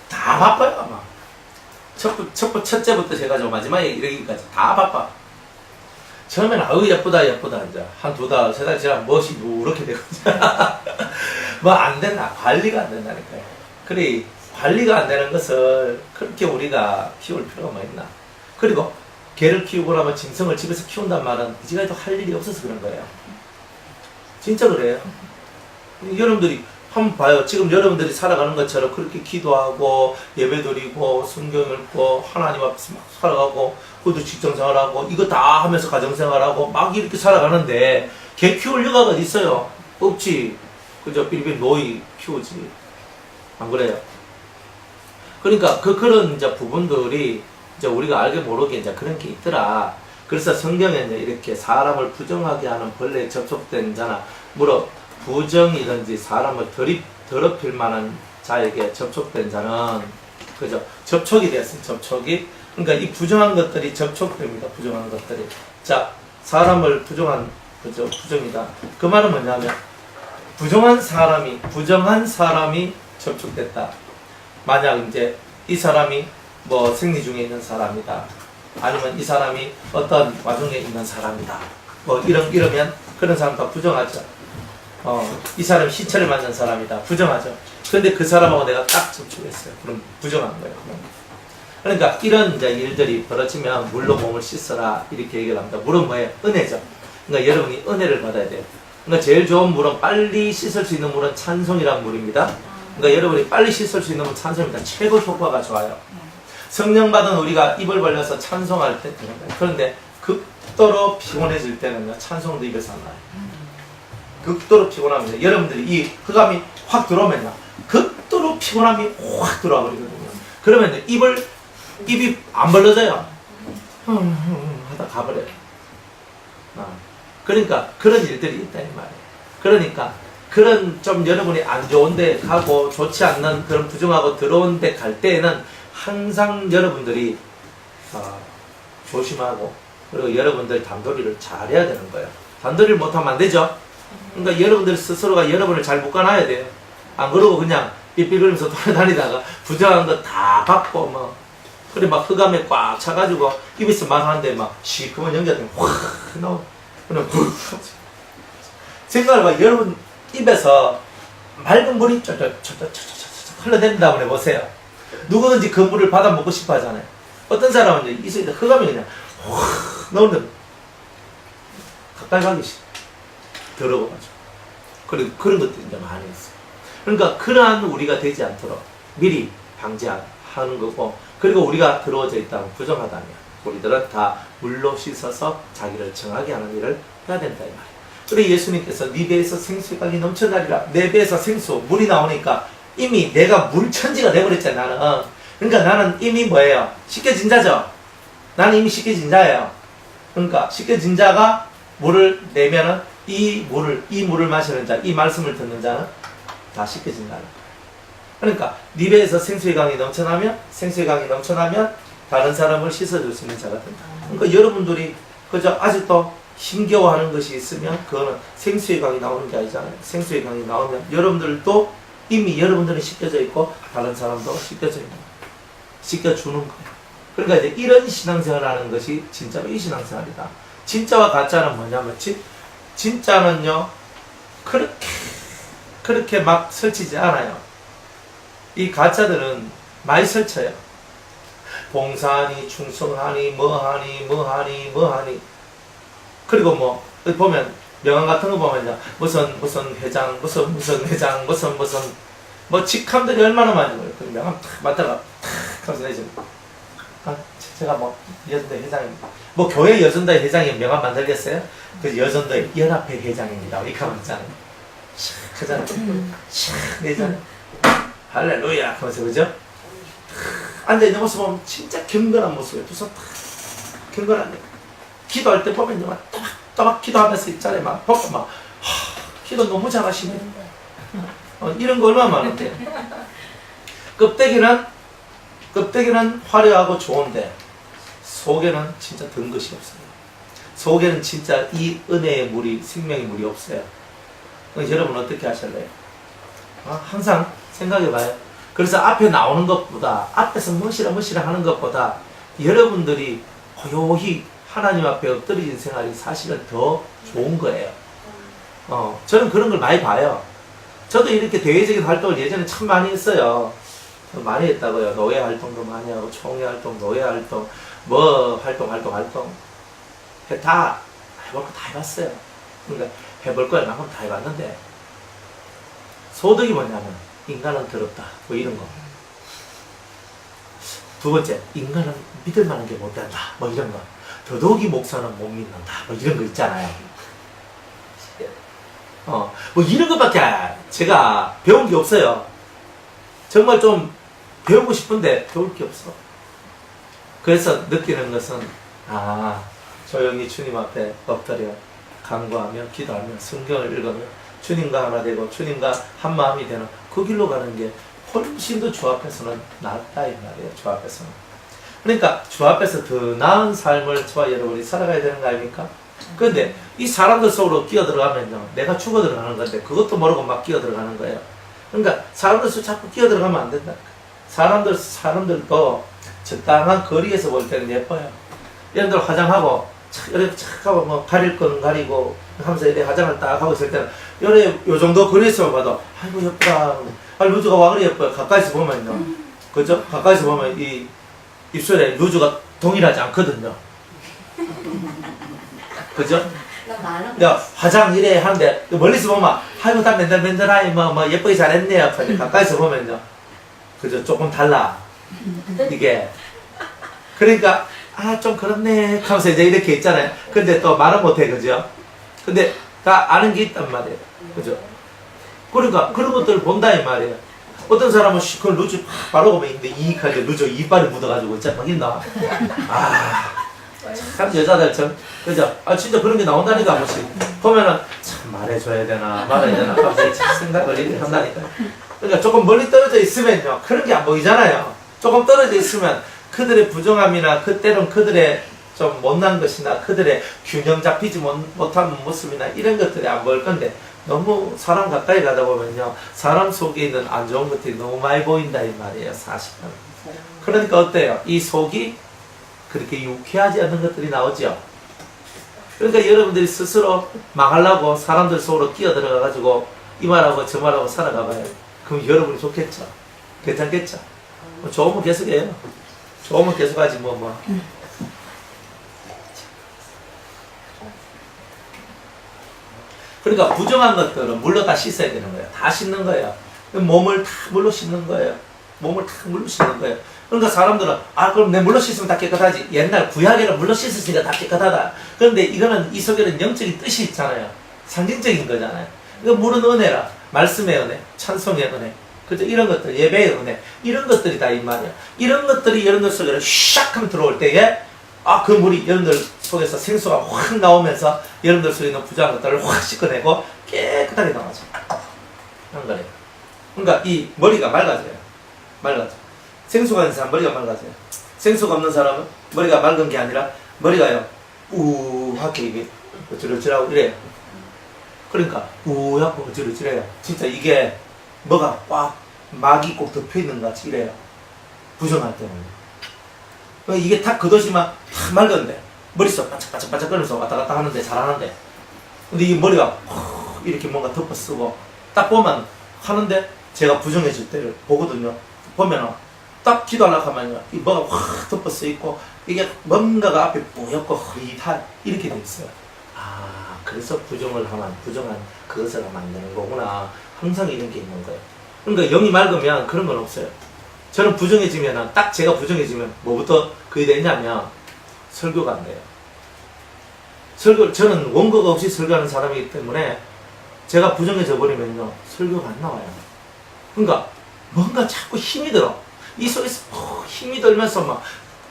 다 바빠요 아마. 첫째부터 해가지고 마지막에 이르기까지 다 바빠. 처음에는 아유 예쁘다 이제 한 2달 3달 지나면 멋이 누렇게 되거든요. 뭐 안 된다. 관리가 안 된다니까요. 그래 관리가 안 되는 것을 그렇게 우리가 키울 필요가 뭐 있나. 그리고 개를 키우고 나면 짐승을 집에서 키운단 말은 이제까지도 할 일이 없어서 그런 거예요. 진짜 그래요. 여러분들이 한번 봐요. 지금 여러분들이 살아가는 것처럼 그렇게 기도하고 예배드리고 성경 읽고 하나님 앞에서 막 살아가고 그것도 직장생활하고 이거 다 하면서 가정생활하고 막 이렇게 살아가는데 개 키울 여가가 어디 있어요? 없지. 그저 필리핀 노이 키우지. 안 그래요? 그러니까 그런 이제 부분들이 이제 우리가 알게 모르게 이제 그런 게 있더라. 그래서 성경에 이제 이렇게 사람을 부정하게 하는 벌레에 접촉된 자나 물어 부정이든지 사람을 더럽힐 만한 자에게 접촉된 자는 그죠? 접촉이 됐어요. 접촉이. 그러니까 이 부정한 것들이 접촉됩니다. 부정한 것들이. 자, 사람을 부정한 그죠? 부정이다. 그 말은 뭐냐면 부정한 사람이 접촉됐다. 만약 이제 이 사람이 뭐 생리 중에 있는 사람이다. 아니면 이 사람이 어떤 와중에 있는 사람이다. 뭐 이러면 그런 사람 다 부정하죠. 이 사람이 시체를 맞는 사람이다. 부정하죠. 근데 그 사람하고 내가 딱 접촉했어요. 그럼 부정한 거예요. 그러니까 이런 이제 일들이 벌어지면 물로 몸을 씻어라. 이렇게 얘기를 합니다. 물은 뭐예요? 은혜죠. 그러니까 여러분이 은혜를 받아야 돼요. 그러니까 제일 좋은 물은 빨리 씻을 수 있는 물은 찬송이란 물입니다. 그러니까 여러분이 빨리 씻을 수 있는 물은 찬송입니다. 최고 효과가 좋아요. 성령 받은 우리가 입을 벌려서 찬송할 때 되는 거예요. 그런데 극도로 피곤해질 때는요. 찬송도 입에서 안 나요. 극도로 피곤합니다. 여러분들이 이 흑암이 확 들어오면요. 극도로 피곤함이 확 들어와 버리거든요. 그러면 입이 안 벌려져요. 하다 가버려요. 그러니까 그런 일들이 있다 이 말이에요. 그러니까 그런 좀 여러분이 안 좋은 데 가고 좋지 않는 그런 부정하고 더러운 데 갈 때에는 항상 여러분들이 조심하고 그리고 여러분들 단도리를 잘해야 되는 거예요. 단도리를 못하면 안 되죠. 그러니까 여러분들 스스로가 여러분을 잘 묶어놔야 돼요. 안 그러고 그냥 삐삐거리면서 돌아다니다가 부정한 거 다 받고 뭐 그래 막 흑암에 꽉 차가지고 입에서 말하는데 막 시커먼 연기가 확 나오고 그냥 생각을 봐. 여러분 입에서 맑은 물이 흘러낸다고 해보세요. 누구든지 그 물을 받아 먹고 싶어 하잖아요. 어떤 사람은 이제 흑암이 그냥 확 나오는데 가까이 가기 싫어. 더러워가지고. 그런 것들이 이제 많이 있어요. 그러니까 그러한 우리가 되지 않도록 미리 방지하는 거고, 그리고 우리가 더러워져 있다고 부정하다면 우리들은 다 물로 씻어서 자기를 정하게 하는 일을 해야 된다 이 말이에요. 그리고 예수님께서 네 배에서 생수의 강이 넘쳐나리라. 내 배에서 생수, 물이 나오니까 이미 내가 물천지가 돼버렸잖아 나는. 그러니까 나는 이미 뭐예요? 씻겨진 자죠. 나는 이미 씻겨진 자예요. 그러니까 씻겨진 자가 물을 내면은 이 물을 마시는 자, 이 말씀을 듣는 자는 다 씻겨진 자는. 그러니까 네 배에서 생수의 강이 넘쳐나면 다른 사람을 씻어줄 수 있는 자가 된다. 그러니까 여러분들이 그저 아직도 힘겨워하는 것이 있으면 그거는 생수의 강이 나오는 게 아니잖아요. 생수의 강이 나오면 여러분들도 이미 여러분들은 씻겨져 있고 다른 사람도 씻겨져 있는 거예요. 씻겨주는 거예요. 그러니까 이제 이런 신앙생활을 하는 것이 진짜로 이 신앙생활이다. 진짜와 가짜는 뭐냐면 진짜는요 그렇게 막 설치지 않아요. 이 가짜들은 많이 설쳐요. 봉사하니 충성하니 뭐하니 그리고 뭐 보면 명함 같은 거 보면 무슨 회장 무슨 회장 무슨 뭐 직함들이 얼마나 많이 보여요. 그 명함 탁 맞다가 탁 하면서 내죠. 제가 뭐 여전대 회장입니다. 뭐 교회 여전대 회장이 명함 만들겠어요? 그 여전대 연합회 회장입니다. 이렇게 하면 있잖아요. 샥 하잖아요. 샥 내잖아요. 할렐루야 하면서 그죠? 앉아있는 모습 보면 진짜 경건한 모습이에요. 두 손 탁 경건한데 기도할 때 보면 막 따박 기도하면서 있잖아요. 막 보고 막 기도 너무 잘하시네. 이런 거 얼마나 많은데. 껍데기는 화려하고 좋은데 속에는 진짜 든 것이 없어요. 속에는 진짜 이 은혜의 물이, 생명의 물이 없어요. 여러분 어떻게 하실래요? 항상 생각해봐요. 그래서 앞에 나오는 것보다, 앞에서 머시라 하는 것보다 여러분들이 고요히 하나님 앞에 엎드려진 생활이 사실은 더 좋은 거예요. 저는 그런 걸 많이 봐요. 저도 이렇게 대외적인 활동을 예전에 참 많이 했어요. 많이 했다고요. 노예 활동도 많이 하고, 총회 활동, 노예 활동, 뭐 활동. 다 해볼 거 다 해봤어요. 그러니까 해볼 거야 만큼 다 해봤는데, 소득이 뭐냐면, 인간은 더럽다. 뭐 이런 거. 두 번째, 인간은 믿을 만한 게 못 된다. 뭐 이런 거. 더더욱이 목사는 못 믿는다. 뭐 이런 거 있잖아요. 뭐 이런 것밖에 제가 배운 게 없어요. 정말 좀 배우고 싶은데 배울 게 없어. 그래서 느끼는 것은 조용히 주님 앞에 엎드려 간구하며 기도하며 성경을 읽으며 주님과 하나 되고 주님과 한 마음이 되는 그 길로 가는 게 훨씬 더 주 앞에서는 낫다 이 말이에요. 주 앞에서는. 그러니까 주 앞에서 더 나은 삶을 저와 여러분이 살아가야 되는 거 아닙니까? 그런데 이 사람들 속으로 끼어 들어가면요, 내가 죽어 들어가는 건데 그것도 모르고 막 끼어 들어가는 거예요. 그러니까 사람들 속 자꾸 끼어 들어가면 안 된다. 사람들도 적당한 거리에서 볼 때는 예뻐요. 여러분들 화장하고 이렇게 착 하고 뭐 가릴 건 가리고 하면서 이렇게 화장을 딱 하고 있을 때는 요 정도 거리에서 봐도 아이고 예쁘다. 루즈가 와 그래 예뻐요. 가까이서 보면요, 그죠? 가까이서 보면 이 입술에 루즈가 동일하지 않거든요. 그죠? 야, 화장 이래 하는데 멀리서 보면 아이고 다 맨들맨들하니 뭐 예쁘게 잘했네요. 가까이서 보면요, 그죠? 조금 달라 이게. 그러니까 좀 그렇네 하면서 이제 이렇게 있잖아요. 근데 또 말은 못해, 그죠? 근데 다 아는 게 있단 말이에요. 그죠? 그러니까 그런 것들을 본다 이 말이에요. 어떤 사람은 그걸 루즈 바르고 오면 있는데 이익하게 루즈 이빨에 묻어가지고 진짜 막 있나? 참 여자들 참 그죠? 진짜 그런 게 나온다니까 한 번씩 보면은 참 말해줘야 되나 말아야 되나 갑자기 생각을 이렇게 한다니까. 그러니까 조금 멀리 떨어져 있으면요 그런 게 안 보이잖아요. 조금 떨어져 있으면 그들의 부정함이나 때론 그들의 좀 못난 것이나 그들의 균형 잡히지 못한 모습이나 이런 것들이 안 보일 건데 너무 사람 가까이 가다 보면요 사람 속에 있는 안 좋은 것들이 너무 많이 보인다 이 말이에요 사실은. 그러니까 어때요? 이 속이 그렇게 유쾌하지 않은 것들이 나오죠. 그러니까 여러분들이 스스로 망하려고 사람들 속으로 끼어들어가 가지고 이 말하고 저 말하고 살아가 봐요. 그럼 여러분이 좋겠죠? 괜찮겠죠? 좋으면 계속해요. 좋으면 계속하지 뭐. 그러니까 부정한 것들은 물로 다 씻어야 되는 거예요. 다 씻는 거예요. 몸을 다 물로 씻는 거예요. 몸을 다 물로 씻는 거예요. 그러니까 사람들은 그럼 내 물로 씻으면 다 깨끗하지. 옛날 구약에는 물로 씻었으니까 다 깨끗하다. 그런데 이거는 이 속에는 영적인 뜻이 있잖아요. 상징적인 거잖아요. 그러니까 물은 은혜라. 말씀의 은혜, 찬송의 은혜, 그죠? 이런 것들, 예배의 은혜, 이런 것들이다 이 말이야. 이런 것들이 여러분들 속에 샥 하면 들어올 때에 그 물이 여러분들 속에서 생수가 확 나오면서 여러분들 속에 있는 부정한 것들을 확 씻어내고 깨끗하게 나가죠. 그런 거예요. 그러니까 이 머리가 맑아져요. 생수가 있는 사람 머리가 맑아져요. 생수가 없는 사람은 머리가 맑은 게 아니라 머리가요 우하게 이게 어찌러찌라고 이래요. 그러니까 우하고 어찌러찌래요. 진짜 이게 뭐가 꽉 막이 꼭 덮여있는 것 같이 이래요. 부정할 때는. 이게 탁 걷어지면 탁 맑은데 머릿속 반짝반짝 거리면서 왔다 갔다 하는데 잘하는데 근데 이 머리가 이렇게 뭔가 덮어쓰고 딱 보면 하는데 제가 부정해질 때를 보거든요. 보면은 딱 기도하려고 하면요 이 뭐가 확 덮어쓰 있고 이게 뭔가가 앞에 뿌옇고 흐릿한 이렇게 돼 있어요. 그래서 부정을 하면 부정한 그것을 만드는 거구나. 항상 이런 게 있는 거예요. 그러니까 영이 맑으면 그런 건 없어요. 저는 부정해지면 딱 제가 부정해지면 뭐부터 그게 되냐면 설교가 안 돼요. 저는 원고가 없이 설교하는 사람이기 때문에 제가 부정해져 버리면요 설교가 안 나와요. 그러니까 뭔가 자꾸 힘이 들어. 이 속에서 힘이 들면서 막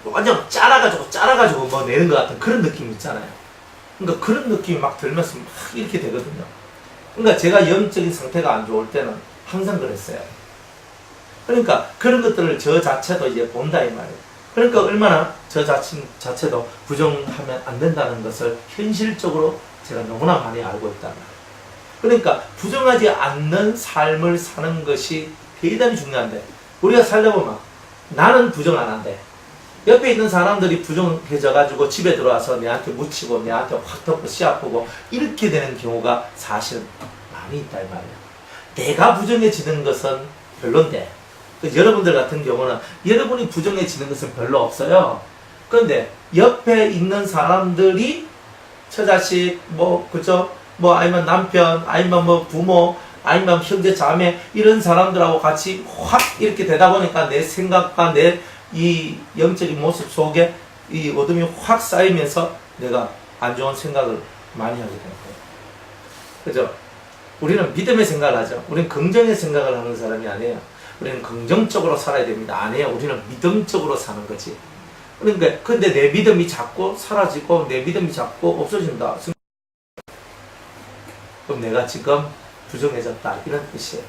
완전 짜라가지고 뭐 내는 것 같은 그런 느낌 있잖아요. 그러니까 그런 느낌이 막 들면서 막 이렇게 되거든요. 그러니까 제가 영적인 상태가 안 좋을 때는 항상 그랬어요. 그러니까 그런 것들을 저 자체도 이제 본다 이 말이에요. 그러니까 얼마나 저 자체도 부정하면 안 된다는 것을 현실적으로 제가 너무나 많이 알고 있단 말이에요. 그러니까 부정하지 않는 삶을 사는 것이 대단히 중요한데 우리가 살다 보면 나는 부정 안 한대. 옆에 있는 사람들이 부정해져 가지고 집에 들어와서 내한테 묻히고 내한테 확 덮어 씌아프고 이렇게 되는 경우가 사실 많이 있다 이 말이에요. 내가 부정해지는 것은 별론데 여러분들 같은 경우는 여러분이 부정해지는 것은 별로 없어요. 그런데 옆에 있는 사람들이 처자식 그죠? 아니면 남편 아니면 부모 아니면 형제 자매 이런 사람들하고 같이 확 이렇게 되다 보니까 내 생각과 내 이 영적인 모습 속에 이 어둠이 확 쌓이면서 내가 안 좋은 생각을 많이 하게 되는 거예요. 그죠? 우리는 믿음의 생각을 하죠. 우리는 긍정의 생각을 하는 사람이 아니에요. 우리는 긍정적으로 살아야 됩니다. 아니에요. 우리는 믿음적으로 사는 거지. 그러니까 근데 내 믿음이 자꾸 사라지고 내 믿음이 자꾸 없어진다. 그럼 내가 지금 부정해졌다 이런 뜻이에요.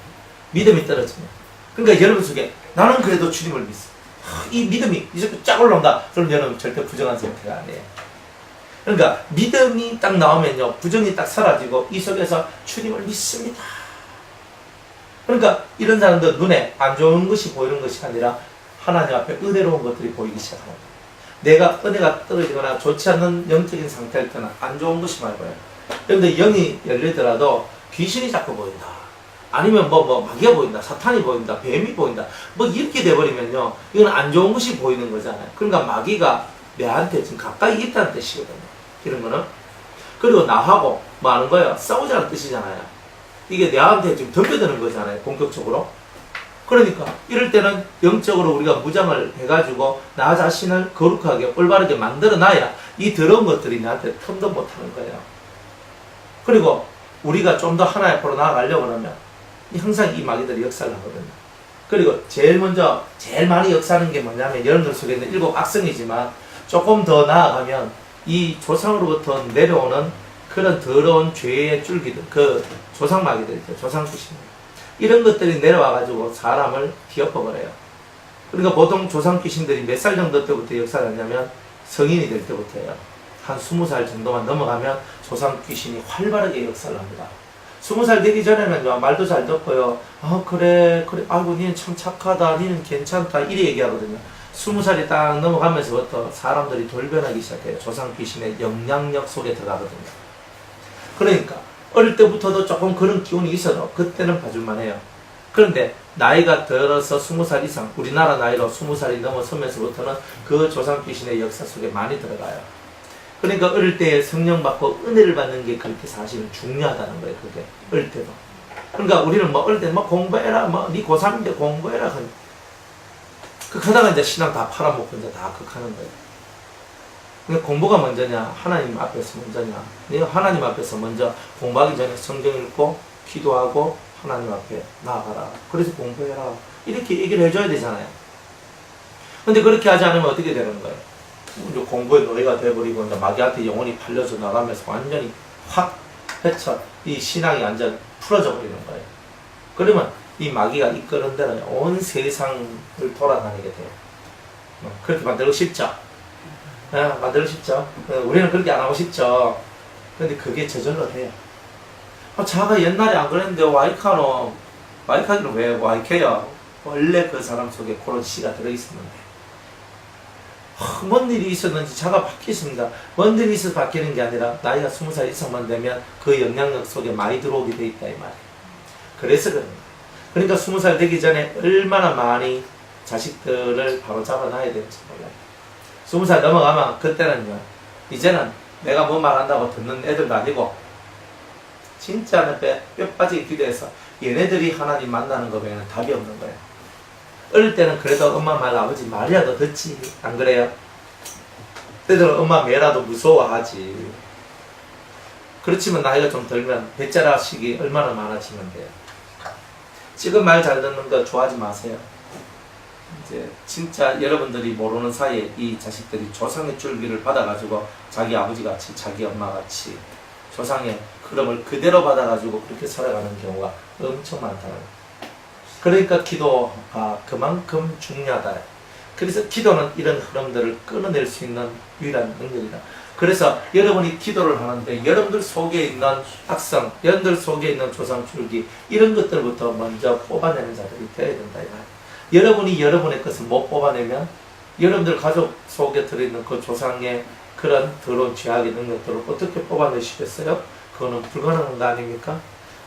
믿음이 떨어지면. 그러니까 여러분 속에 나는 그래도 주님을 믿어. 이 믿음이 이제 쫙 올라온다. 그럼 여러분 절대 부정한 상태가 아니에요. 그러니까 믿음이 딱 나오면요 부정이 딱 사라지고 이 속에서 주님을 믿습니다. 그러니까 이런 사람들 눈에 안 좋은 것이 보이는 것이 아니라 하나님 앞에 은혜로운 것들이 보이기 시작합니다. 내가 은혜가 떨어지거나 좋지 않는 영적인 상태일 때는 안 좋은 것이 많이 보여요. 그런데 영이 열리더라도 귀신이 자꾸 보인다. 아니면 마귀가 보인다, 사탄이 보인다, 뱀이 보인다, 이렇게 돼버리면요 이건 안 좋은 것이 보이는 거잖아요. 그러니까 마귀가 내한테 지금 가까이 있다는 뜻이거든요. 이런 거는. 그리고 나하고 뭐 하는 거예요? 싸우자는 뜻이잖아요. 이게 내한테 지금 덤벼드는 거잖아요. 본격적으로. 그러니까 이럴 때는 영적으로 우리가 무장을 해가지고 나 자신을 거룩하게 올바르게 만들어놔야 이 더러운 것들이 나한테 틈도 못하는 거예요. 그리고 우리가 좀 더 하나의 앞으로 나아가려고 하면 항상 이 마귀들이 역사를 하거든요. 그리고 제일 많이 역사하는 게 뭐냐면 여러분들 속에 있는 7 악성이지만 조금 더 나아가면 이 조상으로부터 내려오는 그런 더러운 죄의 줄기들, 그 조상 마귀들이죠. 조상 귀신. 이런 것들이 내려와가지고 사람을 뒤엎어버려요. 그러니까 보통 조상 귀신들이 몇 살 정도 때부터 역사를 하냐면 성인이 될 때부터예요. 한 20살 정도만 넘어가면 조상 귀신이 활발하게 역사를 합니다. 20살 되기 전에는 말도 잘 듣고요. 그래, 아이고, 니는 참 착하다, 니는 괜찮다, 이래 얘기하거든요. 20살이 딱 넘어가면서부터 사람들이 돌변하기 시작해요. 조상 귀신의 영향력 속에 들어가거든요. 그러니까, 어릴 때부터도 조금 그런 기운이 있어도 그때는 봐줄만 해요. 그런데, 나이가 들어서 20살 이상, 우리나라 나이로 20살이 넘어서면서부터는 그 조상 귀신의 역사 속에 많이 들어가요. 그러니까 어릴 때 성령 받고 은혜를 받는 게 그렇게 사실은 중요하다는 거예요. 그게 어릴 때도. 그러니까 우리는 어릴 때 공부해라, 네 고3인데 공부해라. 하다가 이제 신앙 다 팔아먹고 이제 다 극하는 거예요. 그러니까 공부가 먼저냐, 하나님 앞에서 먼저냐. 네가 하나님 앞에서 먼저 공부하기 전에 성경 읽고 기도하고 하나님 앞에 나아가라. 그래서 공부해라. 이렇게 얘기를 해줘야 되잖아요. 근데 그렇게 하지 않으면 어떻게 되는 거예요? 이제 공부의 노예가 돼버리고 이제 마귀한테 영혼이 팔려서 나가면서 완전히 확 헤쳐 이 신앙이 완전 풀어져 버리는 거예요. 그러면 이 마귀가 이끄는 데는 온 세상을 돌아다니게 돼요. 그렇게 만들고 싶죠? 만들고 싶죠? 우리는 그렇게 안 하고 싶죠? 근데 그게 저절로 돼요. 자가 옛날에 안 그랬는데 와이카기는 왜 와이케요? 원래 그 사람 속에 그런 씨가 들어있었는데 뭔 일이 있었는지 자가 바뀌었습니다. 뭔 일이 있어서 바뀌는 게 아니라 나이가 20살 이상만 되면 그 영향력 속에 많이 들어오게 돼 있다 이 말이에요. 그래서 그런 거예요. 그러니까 20살 되기 전에 얼마나 많이 자식들을 바로 잡아놔야 될지 몰라요. 20살 넘어가면 그때는요, 이제는 내가 뭐 말한다고 듣는 애들도 아니고 진짜 뼈 빠지게 기도해서 얘네들이 하나님 만나는 거 외에는 답이 없는 거예요. 어릴 때는 그래도 엄마 말, 아버지 말이라도 듣지. 안 그래요? 그때는 엄마 매라도 무서워하지. 그렇지만 나이가 좀 들면 배짜라식이 얼마나 많아지면 돼요. 지금 말 잘 듣는 거 좋아하지 마세요. 이제 진짜 여러분들이 모르는 사이에 이 자식들이 조상의 줄기를 받아가지고 자기 아버지같이 자기 엄마같이 조상의 흐름을 그대로 받아가지고 그렇게 살아가는 경우가 엄청 많다는 거예요. 그러니까 기도가 그만큼 중요하다. 그래서 기도는 이런 흐름들을 끊어낼 수 있는 유일한 능력이다. 그래서 여러분이 기도를 하는데 여러분들 속에 있는 악성, 여러분들 속에 있는 조상줄기 이런 것들부터 먼저 뽑아내는 자들이 되어야 된다. 여러분이 여러분의 것을 못 뽑아내면 여러분들 가족 속에 들어있는 그 조상의 그런 더러운 죄악의 능력들을 어떻게 뽑아내시겠어요? 그거는 불가능한 거 아닙니까?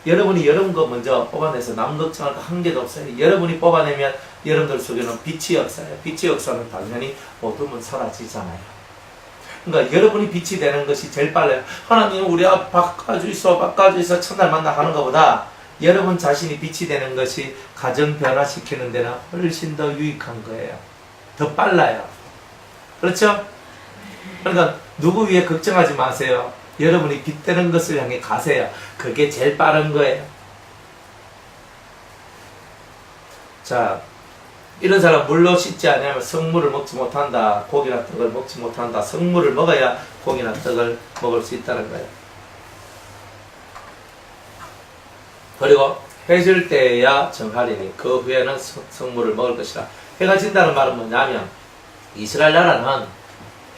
여러분이 여러분 거 먼저 뽑아내서 남 걱정할 거 한 개도 없어요. 여러분이 뽑아내면 여러분들 속에는 빛이 역사예요. 빛의 역사는 당연히 어둠은 사라지잖아요. 그러니까 여러분이 빛이 되는 것이 제일 빨라요. 하나님 우리 앞 바꿔주이소 첫날 만나 가는 것보다 여러분 자신이 빛이 되는 것이 가정 변화시키는 데는 훨씬 더 유익한 거예요. 더 빨라요. 그렇죠? 그러니까 누구 위해 걱정하지 마세요. 여러분이 빛되는 것을 향해 가세요. 그게 제일 빠른 거예요. 자, 이런 사람 물로 씻지 않으면 성물을 먹지 못한다. 고기나 떡을 먹지 못한다. 성물을 먹어야 고기나 떡을 먹을 수 있다는 거예요. 그리고 해 질 때야 정하리니 그 후에는 성물을 먹을 것이라. 해가 진다는 말은 뭐냐면 이스라엘 나라는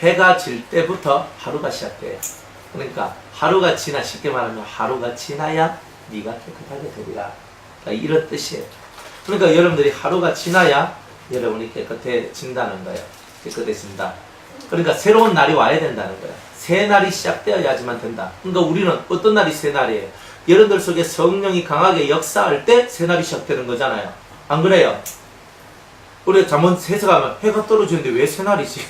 해가 질 때부터 하루가 시작돼요. 그러니까 하루가 지나, 쉽게 말하면 하루가 지나야 네가 깨끗하게 되리라. 그러니까 이런 뜻이에요. 그러니까 여러분들이 하루가 지나야 여러분이 깨끗해진다는 거예요. 깨끗해진다. 그러니까 새로운 날이 와야 된다는 거예요. 새 날이 시작되어야지만 된다. 그러니까 우리는 어떤 날이 새 날이에요? 여러분들 속에 성령이 강하게 역사할 때 새 날이 시작되는 거잖아요. 안 그래요? 우리가 잠언 해석하면 해가 떨어지는데 왜 새 날이지?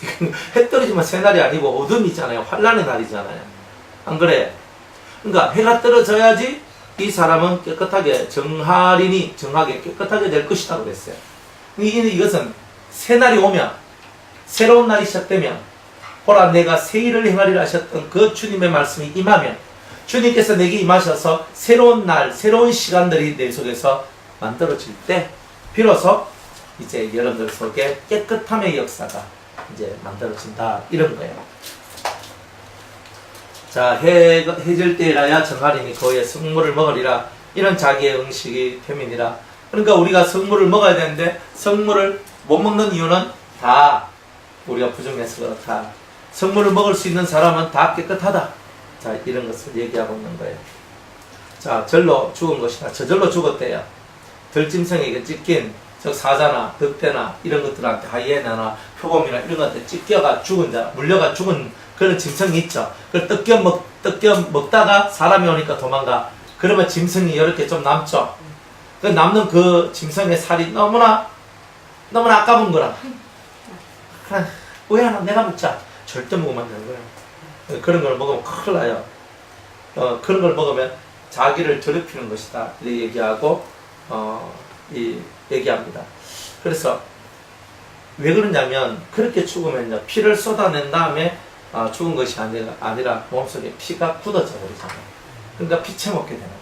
해 떨어지면 새 날이 아니고 어둠이잖아요. 환란의 날이잖아요. 안 그래? 그러니까 해가 떨어져야지 이 사람은 깨끗하게 정하리니 정하게 깨끗하게 될 것이다 그랬어요. 이것은 새 날이 오면 새로운 날이 시작되면 보라 내가 새 일을 행하리라 하셨던 그 주님의 말씀이 임하면 주님께서 내게 임하셔서 새로운 날, 새로운 시간들이 내 속에서 만들어질 때 비로소 이제 여러분들 속에 깨끗함의 역사가 이제 만들어진다 이런 거예요. 자, 해질 때라야 정하리니 그의 성물을 먹으리라. 이런 자기의 응식이 표민이라. 그러니까 우리가 성물을 먹어야 되는데 성물을 못 먹는 이유는 다 우리가 부정해서 그렇다. 성물을 먹을 수 있는 사람은 다 깨끗하다. 자, 이런 것을 얘기하고 있는 거예요. 자, 절로 죽은 것이나 저절로 죽었대요. 들짐승에게 찢긴 즉 사자나 늑대나 이런 것들한테 하이에나나 표범이나 이런 것한테 찢겨가 죽은 자, 물려가 죽은 그런 짐승이 있죠. 그걸 뜯겨 먹다가 사람이 오니까 도망가. 그러면 짐승이 이렇게 좀 남죠. 그 남는 그 짐승의 살이 너무나 아까운 거라. 왜 하나 내가 먹자. 절대 먹으면 안 되는 거예요. 그런 걸 먹으면 큰일 나요. 그런 걸 먹으면 자기를 더럽히는 것이다. 이렇게 얘기하고 얘기합니다. 그래서 왜 그러냐면 그렇게 죽으면요 피를 쏟아낸 다음에 죽은 것이 아니라 몸속에 피가 굳어져 버리잖아요. 그러니까 피채 먹게 되는 거예요.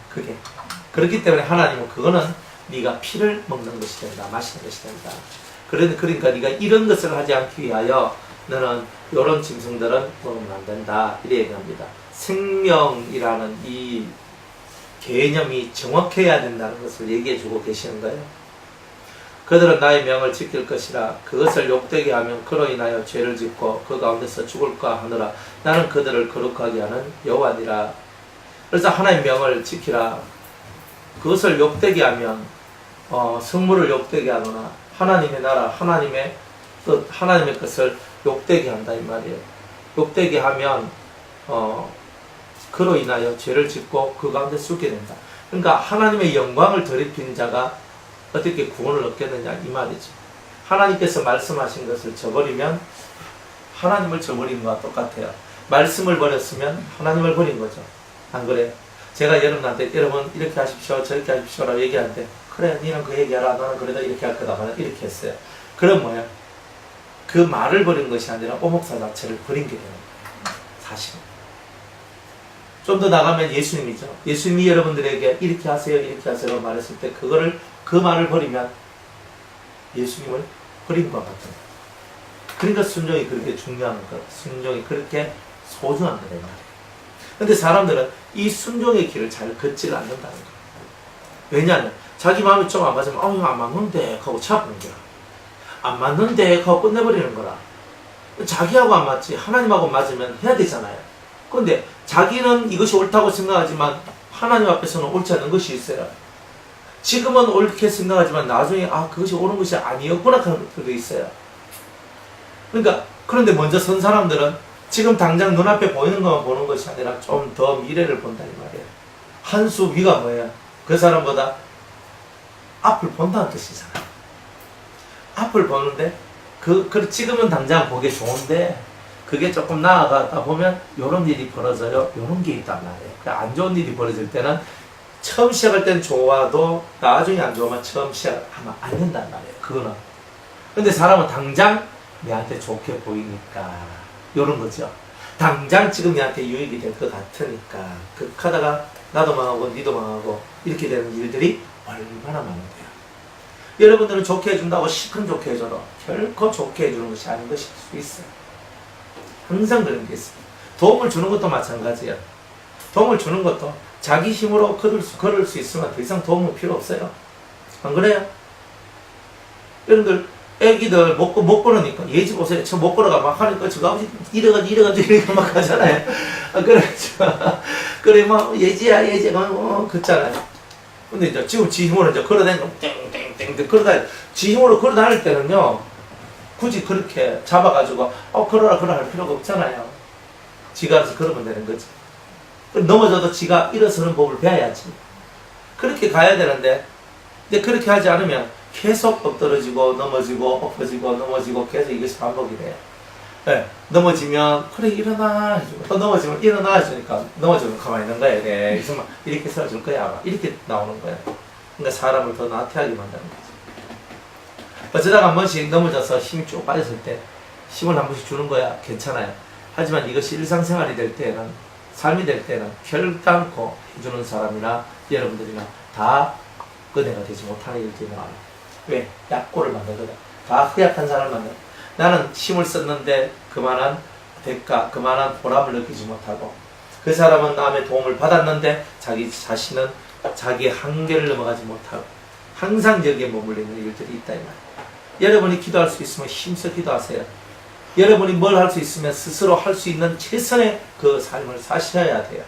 그게 그렇기 때문에 하나님은 그거는 네가 피를 먹는 것이 된다, 마시는 것이 된다. 그러니까 네가 이런 것을 하지 않기 위하여 너는 이런 짐승들은 먹으면 안 된다. 이렇게 얘기합니다. 생명이라는 이 개념이 정확해야 된다는 것을 얘기해주고 계시는 거예요. 그들은 나의 명을 지킬 것이라. 그것을 욕되게 하면 그로 인하여 죄를 짓고 그 가운데서 죽을까 하느라. 나는 그들을 거룩하게 하는 여호와니라. 그래서 하나님의 명을 지키라. 그것을 욕되게 하면 성물을 욕되게 하거나 하나님의 나라, 하나님의 뜻, 하나님의 것을 욕되게 한다 이 말이에요. 욕되게 하면 그로 인하여 죄를 짓고 그 가운데 죽게 된다. 그러니까 하나님의 영광을 더럽힌 자가 어떻게 구원을 얻겠느냐 이 말이죠. 하나님께서 말씀하신 것을 저버리면 하나님을 저버린 것과 똑같아요. 말씀을 버렸으면 하나님을 버린 거죠. 안 그래요? 제가 여러분한테 여러분 이렇게 하십시오 저렇게 하십시오라고 얘기하는데 그래 니는 그 얘기하라 너는 그래도 이렇게 할 거다 이렇게 했어요. 그럼 뭐야? 그 말을 버린 것이 아니라 오목사 자체를 버린 게 되는 거예요. 사실은. 좀 더 나가면 예수님이죠. 예수님이 여러분들에게 이렇게 하세요 이렇게 하세요 말했을 때 그 말을 버리면 예수님을 버린 것 같아요. 그러니까 순종이 그렇게 중요한 것, 순종이 그렇게 소중한 거다 이 말이에요. 근데 사람들은 이 순종의 길을 잘 걷지를 않는다는 거예요. 왜냐하면 자기 마음이 좀 안 맞으면 이거 안 맞는데 하고 차버리는 거야. 안 맞는데 하고 끝내버리는 거라. 자기하고 안 맞지 하나님하고 맞으면 해야 되잖아요. 그런데 자기는 이것이 옳다고 생각하지만 하나님 앞에서는 옳지 않은 것이 있어요. 지금은 옳게 생각하지만 나중에 그것이 옳은 것이 아니었구나 하는 것도 있어요. 그러니까 그런데 먼저 선 사람들은 지금 당장 눈앞에 보이는 것만 보는 것이 아니라 좀 더 미래를 본다 이 말이에요. 한 수 위가 뭐예요? 그 사람보다 앞을 본다는 뜻이잖아요. 앞을 보는데 지금은 당장 보기 좋은데 그게 조금 나아가다 보면 이런 일이 벌어져요. 이런 게 있단 말이에요. 그러니까 안 좋은 일이 벌어질 때는 처음 시작할 땐 좋아도 나중에 안 좋으면 처음 시작하면 안 된단 말이에요. 그거는. 근데 사람은 당장 내한테 좋게 보이니까 이런 거죠. 당장 지금 내한테 유익이 될 것 같으니까 하다가 나도 망하고 니도 망하고 이렇게 되는 일들이 얼마나 많은데요. 여러분들은 좋게 해준다고 시큰 좋게 해줘도 결코 좋게 해주는 것이 아닌 것일 수 있어요. 항상 그런 게 있어요. 도움을 주는 것도 마찬가지예요. 도움을 주는 것도 자기 힘으로 걸을 수 있으면 더 이상 도움은 필요 없어요. 안 그래요? 여러분들 애기들 못 걸으니까 예지 보세요. 저 못 걸어가 막 하니까 저가 이래가지고 막 하잖아요. 그래 뭐 예지야 그렇잖아요. 근데 이제 지금 지 힘으로 이제 걸어다니고 땡땡땡 걸어다니 지 힘으로 걸어다닐 때는요 굳이 그렇게 잡아가지고 걸어라 할 필요가 없잖아요. 지가 알아서 걸으면 되는 거지. 넘어져도 지가 일어서는 법을 배워야지. 그렇게 가야 되는데 근데 그렇게 하지 않으면 계속 엎드러지고 넘어지고 엎어지고 넘어지고 계속 이것이 반복이 돼요. 네, 넘어지면 그래 일어나 해주고 또 넘어지면 일어나 해주니까 넘어지면 가만히 있는 거예요. 네, 그래서 막 이렇게 서줄 거야 아마 이렇게 나오는 거예요. 그러니까 사람을 더 나태하게 만드는 거죠. 어쩌다가 한 번씩 넘어져서 힘이 쭉 빠졌을 때 힘을 한 번씩 주는 거야 괜찮아요. 하지만 이것이 일상생활이 될 때는 삶이 될 때는 결단코 해주는 사람이나 여러분들이나 다 은혜가 되지 못하는 일들이 나와요. 왜? 약골을 만들거든. 다 허약한 사람을 만들어. 나는 힘을 썼는데 그만한 대가, 그만한 보람을 느끼지 못하고, 그 사람은 남의 도움을 받았는데 자기 자신은 자기의 한계를 넘어가지 못하고 항상 여기에 머물리는 일들이 있다 이 말이에요. 여러분이 기도할 수 있으면 힘써 기도하세요. 여러분이 뭘 할 수 있으면 스스로 할 수 있는 최선의 그 삶을 사셔야 돼요.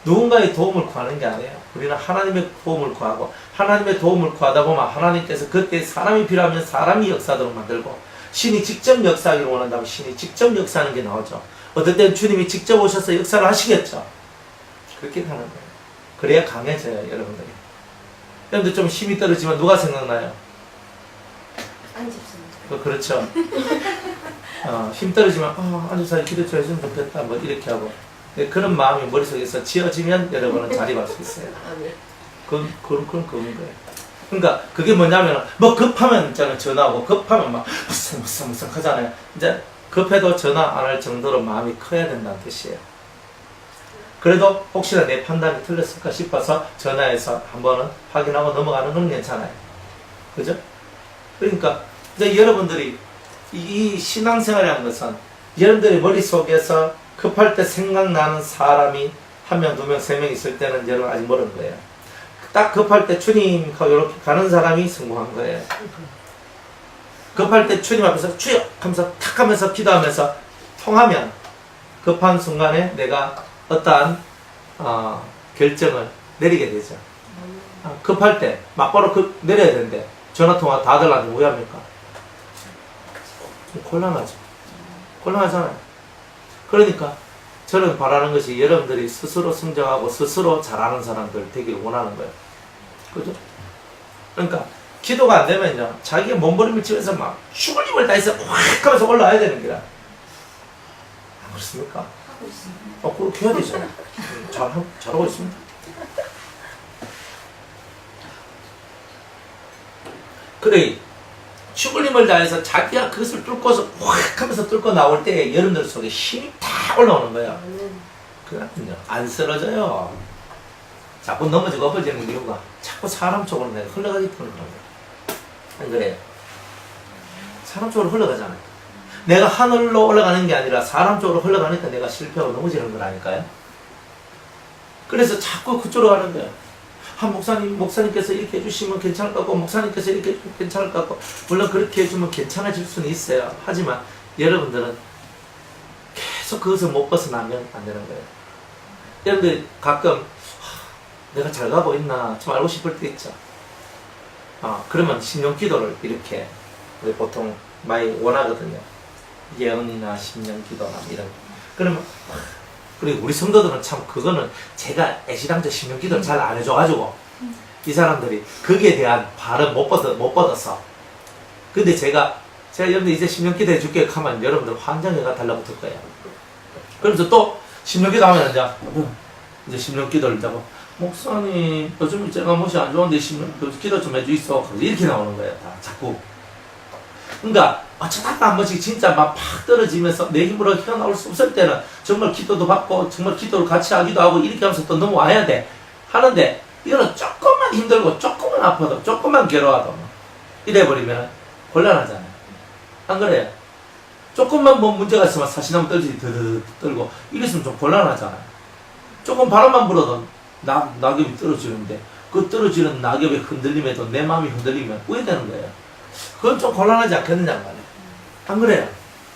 누군가의 도움을 구하는 게 아니에요. 우리는 하나님의 도움을 구하고, 하나님의 도움을 구하다 보면 하나님께서 그때 사람이 필요하면 사람이 역사하도록 만들고, 신이 직접 역사하기를 원한다면 신이 직접 역사하는 게 나오죠. 어떨 땐 주님이 직접 오셔서 역사를 하시겠죠. 그렇게 가는 거예요. 그래야 강해져요, 여러분들이. 여러분들 좀 힘이 떨어지면 누가 생각나요? 안 집습니다. 그렇죠. 힘 떨어지면 안주사님 기도 좀 해주면 좋겠다 뭐 이렇게 하고, 그런 마음이 머릿속에서 지어지면 여러분은 자립할 수 있어요. 그건 거예요. 그러니까 그게 뭐냐면 뭐 급하면 저는 전화하고 급하면 막 무슨 하잖아요. 이제 급해도 전화 안 할 정도로 마음이 커야 된다는 뜻이에요. 그래도 혹시나 내 판단이 틀렸을까 싶어서 전화해서 한번은 확인하고 넘어가는 건 괜찮아요. 그죠? 그러니까 이제 여러분들이 이 신앙생활이라는 것은 여러분들의 머릿속에서 급할 때 생각나는 사람이 한 명, 두 명, 세 명 있을 때는 여러분 아직 멀은 거예요. 딱 급할 때 주님하고 이렇게 가는 사람이 성공한 거예요. 급할 때 주님 앞에서 주여 하면서 탁 하면서 기도하면서 통하면 급한 순간에 내가 어떠한 결정을 내리게 되죠. 급할 때 막바로 내려야 되는데 전화통화 다들 하면 왜 합니까? 곤란하죠. 곤란하잖아요. 그러니까 저는 바라는 것이 여러분들이 스스로 성장하고 스스로 잘하는 사람들 되기를 원하는 거예요. 그죠? 그러니까 기도가 안 되면요, 자기의 몸부림을 치면서 막 죽을 힘을 다해서 확 하면서 올라와야 되는 거라. 안 그렇습니까? 하고 있습니다. 그렇게 해야 되죠. 잘하고 있습니다. 그래, 죽을 힘을 다해서 자기가 그것을 뚫고서 확 하면서 뚫고 나올 때 여러분들 속에 힘이 다 올라오는 거야. 그렇군요. 안 쓰러져요. 자꾸 넘어지고 엎어지는 이유가 자꾸 사람 쪽으로 내가 흘러가기 때문에 그런 거예요. 안 그래요? 사람 쪽으로 흘러가잖아요. 내가 하늘로 올라가는 게 아니라 사람 쪽으로 흘러가니까 내가 실패하고 넘어지는 거라니까요. 그래서 자꾸 그쪽으로 가는 거예요. 목사님께서 이렇게 해주시면 괜찮을 것 같고, 목사님께서 이렇게 해주면 괜찮을 것 같고, 물론 그렇게 해주면 괜찮아질 수는 있어요. 하지만 여러분들은 계속 그것을 못 벗어나면 안 되는 거예요. 여러분들 가끔 내가 잘 가고 있나 좀 알고 싶을 때 있죠. 그러면 심령 기도를 이렇게 보통 많이 원하거든요. 예언이나 심령 기도나 이런. 그러면 그리고 우리 성도들은 참 그거는 제가 애시당초 심령 기도를 잘 안 해줘가지고 이 사람들이 거기에 대한 발은 못 받았어. 근데 제가 여러분들 이제 심령 기도 해줄게 하면 여러분들 환장해가 달라붙을 거예요. 그러면서 또 심령 기도 하면 이제 심령 기도를 하고, 목사님 요즘 제가 못이 안 좋은데 기도 좀 해주이소. 이렇게 나오는 거예요. 다 자꾸. 그러니까 어쩌다가 한 번씩 진짜 막 팍 떨어지면서 내 힘으로 헤어나올 수 없을 때는 정말 기도도 받고 정말 기도를 같이 하기도 하고 이렇게 하면서 또 넘어와야 돼. 하는데 이거는 조금만 힘들고 조금만 아파도 조금만 괴로워도 이래버리면 곤란하잖아요. 안 그래요? 조금만 뭐 문제가 있으면 사시나무 떨지 드드드 떨고 이랬으면 좀 곤란하잖아요. 조금 바람만 불어도 낙엽이 떨어지는데 그 떨어지는 낙엽의 흔들림에도 내 마음이 흔들리면 우회되는 거예요. 그건 좀 곤란하지 않겠느냐 말이에요. 안 그래요?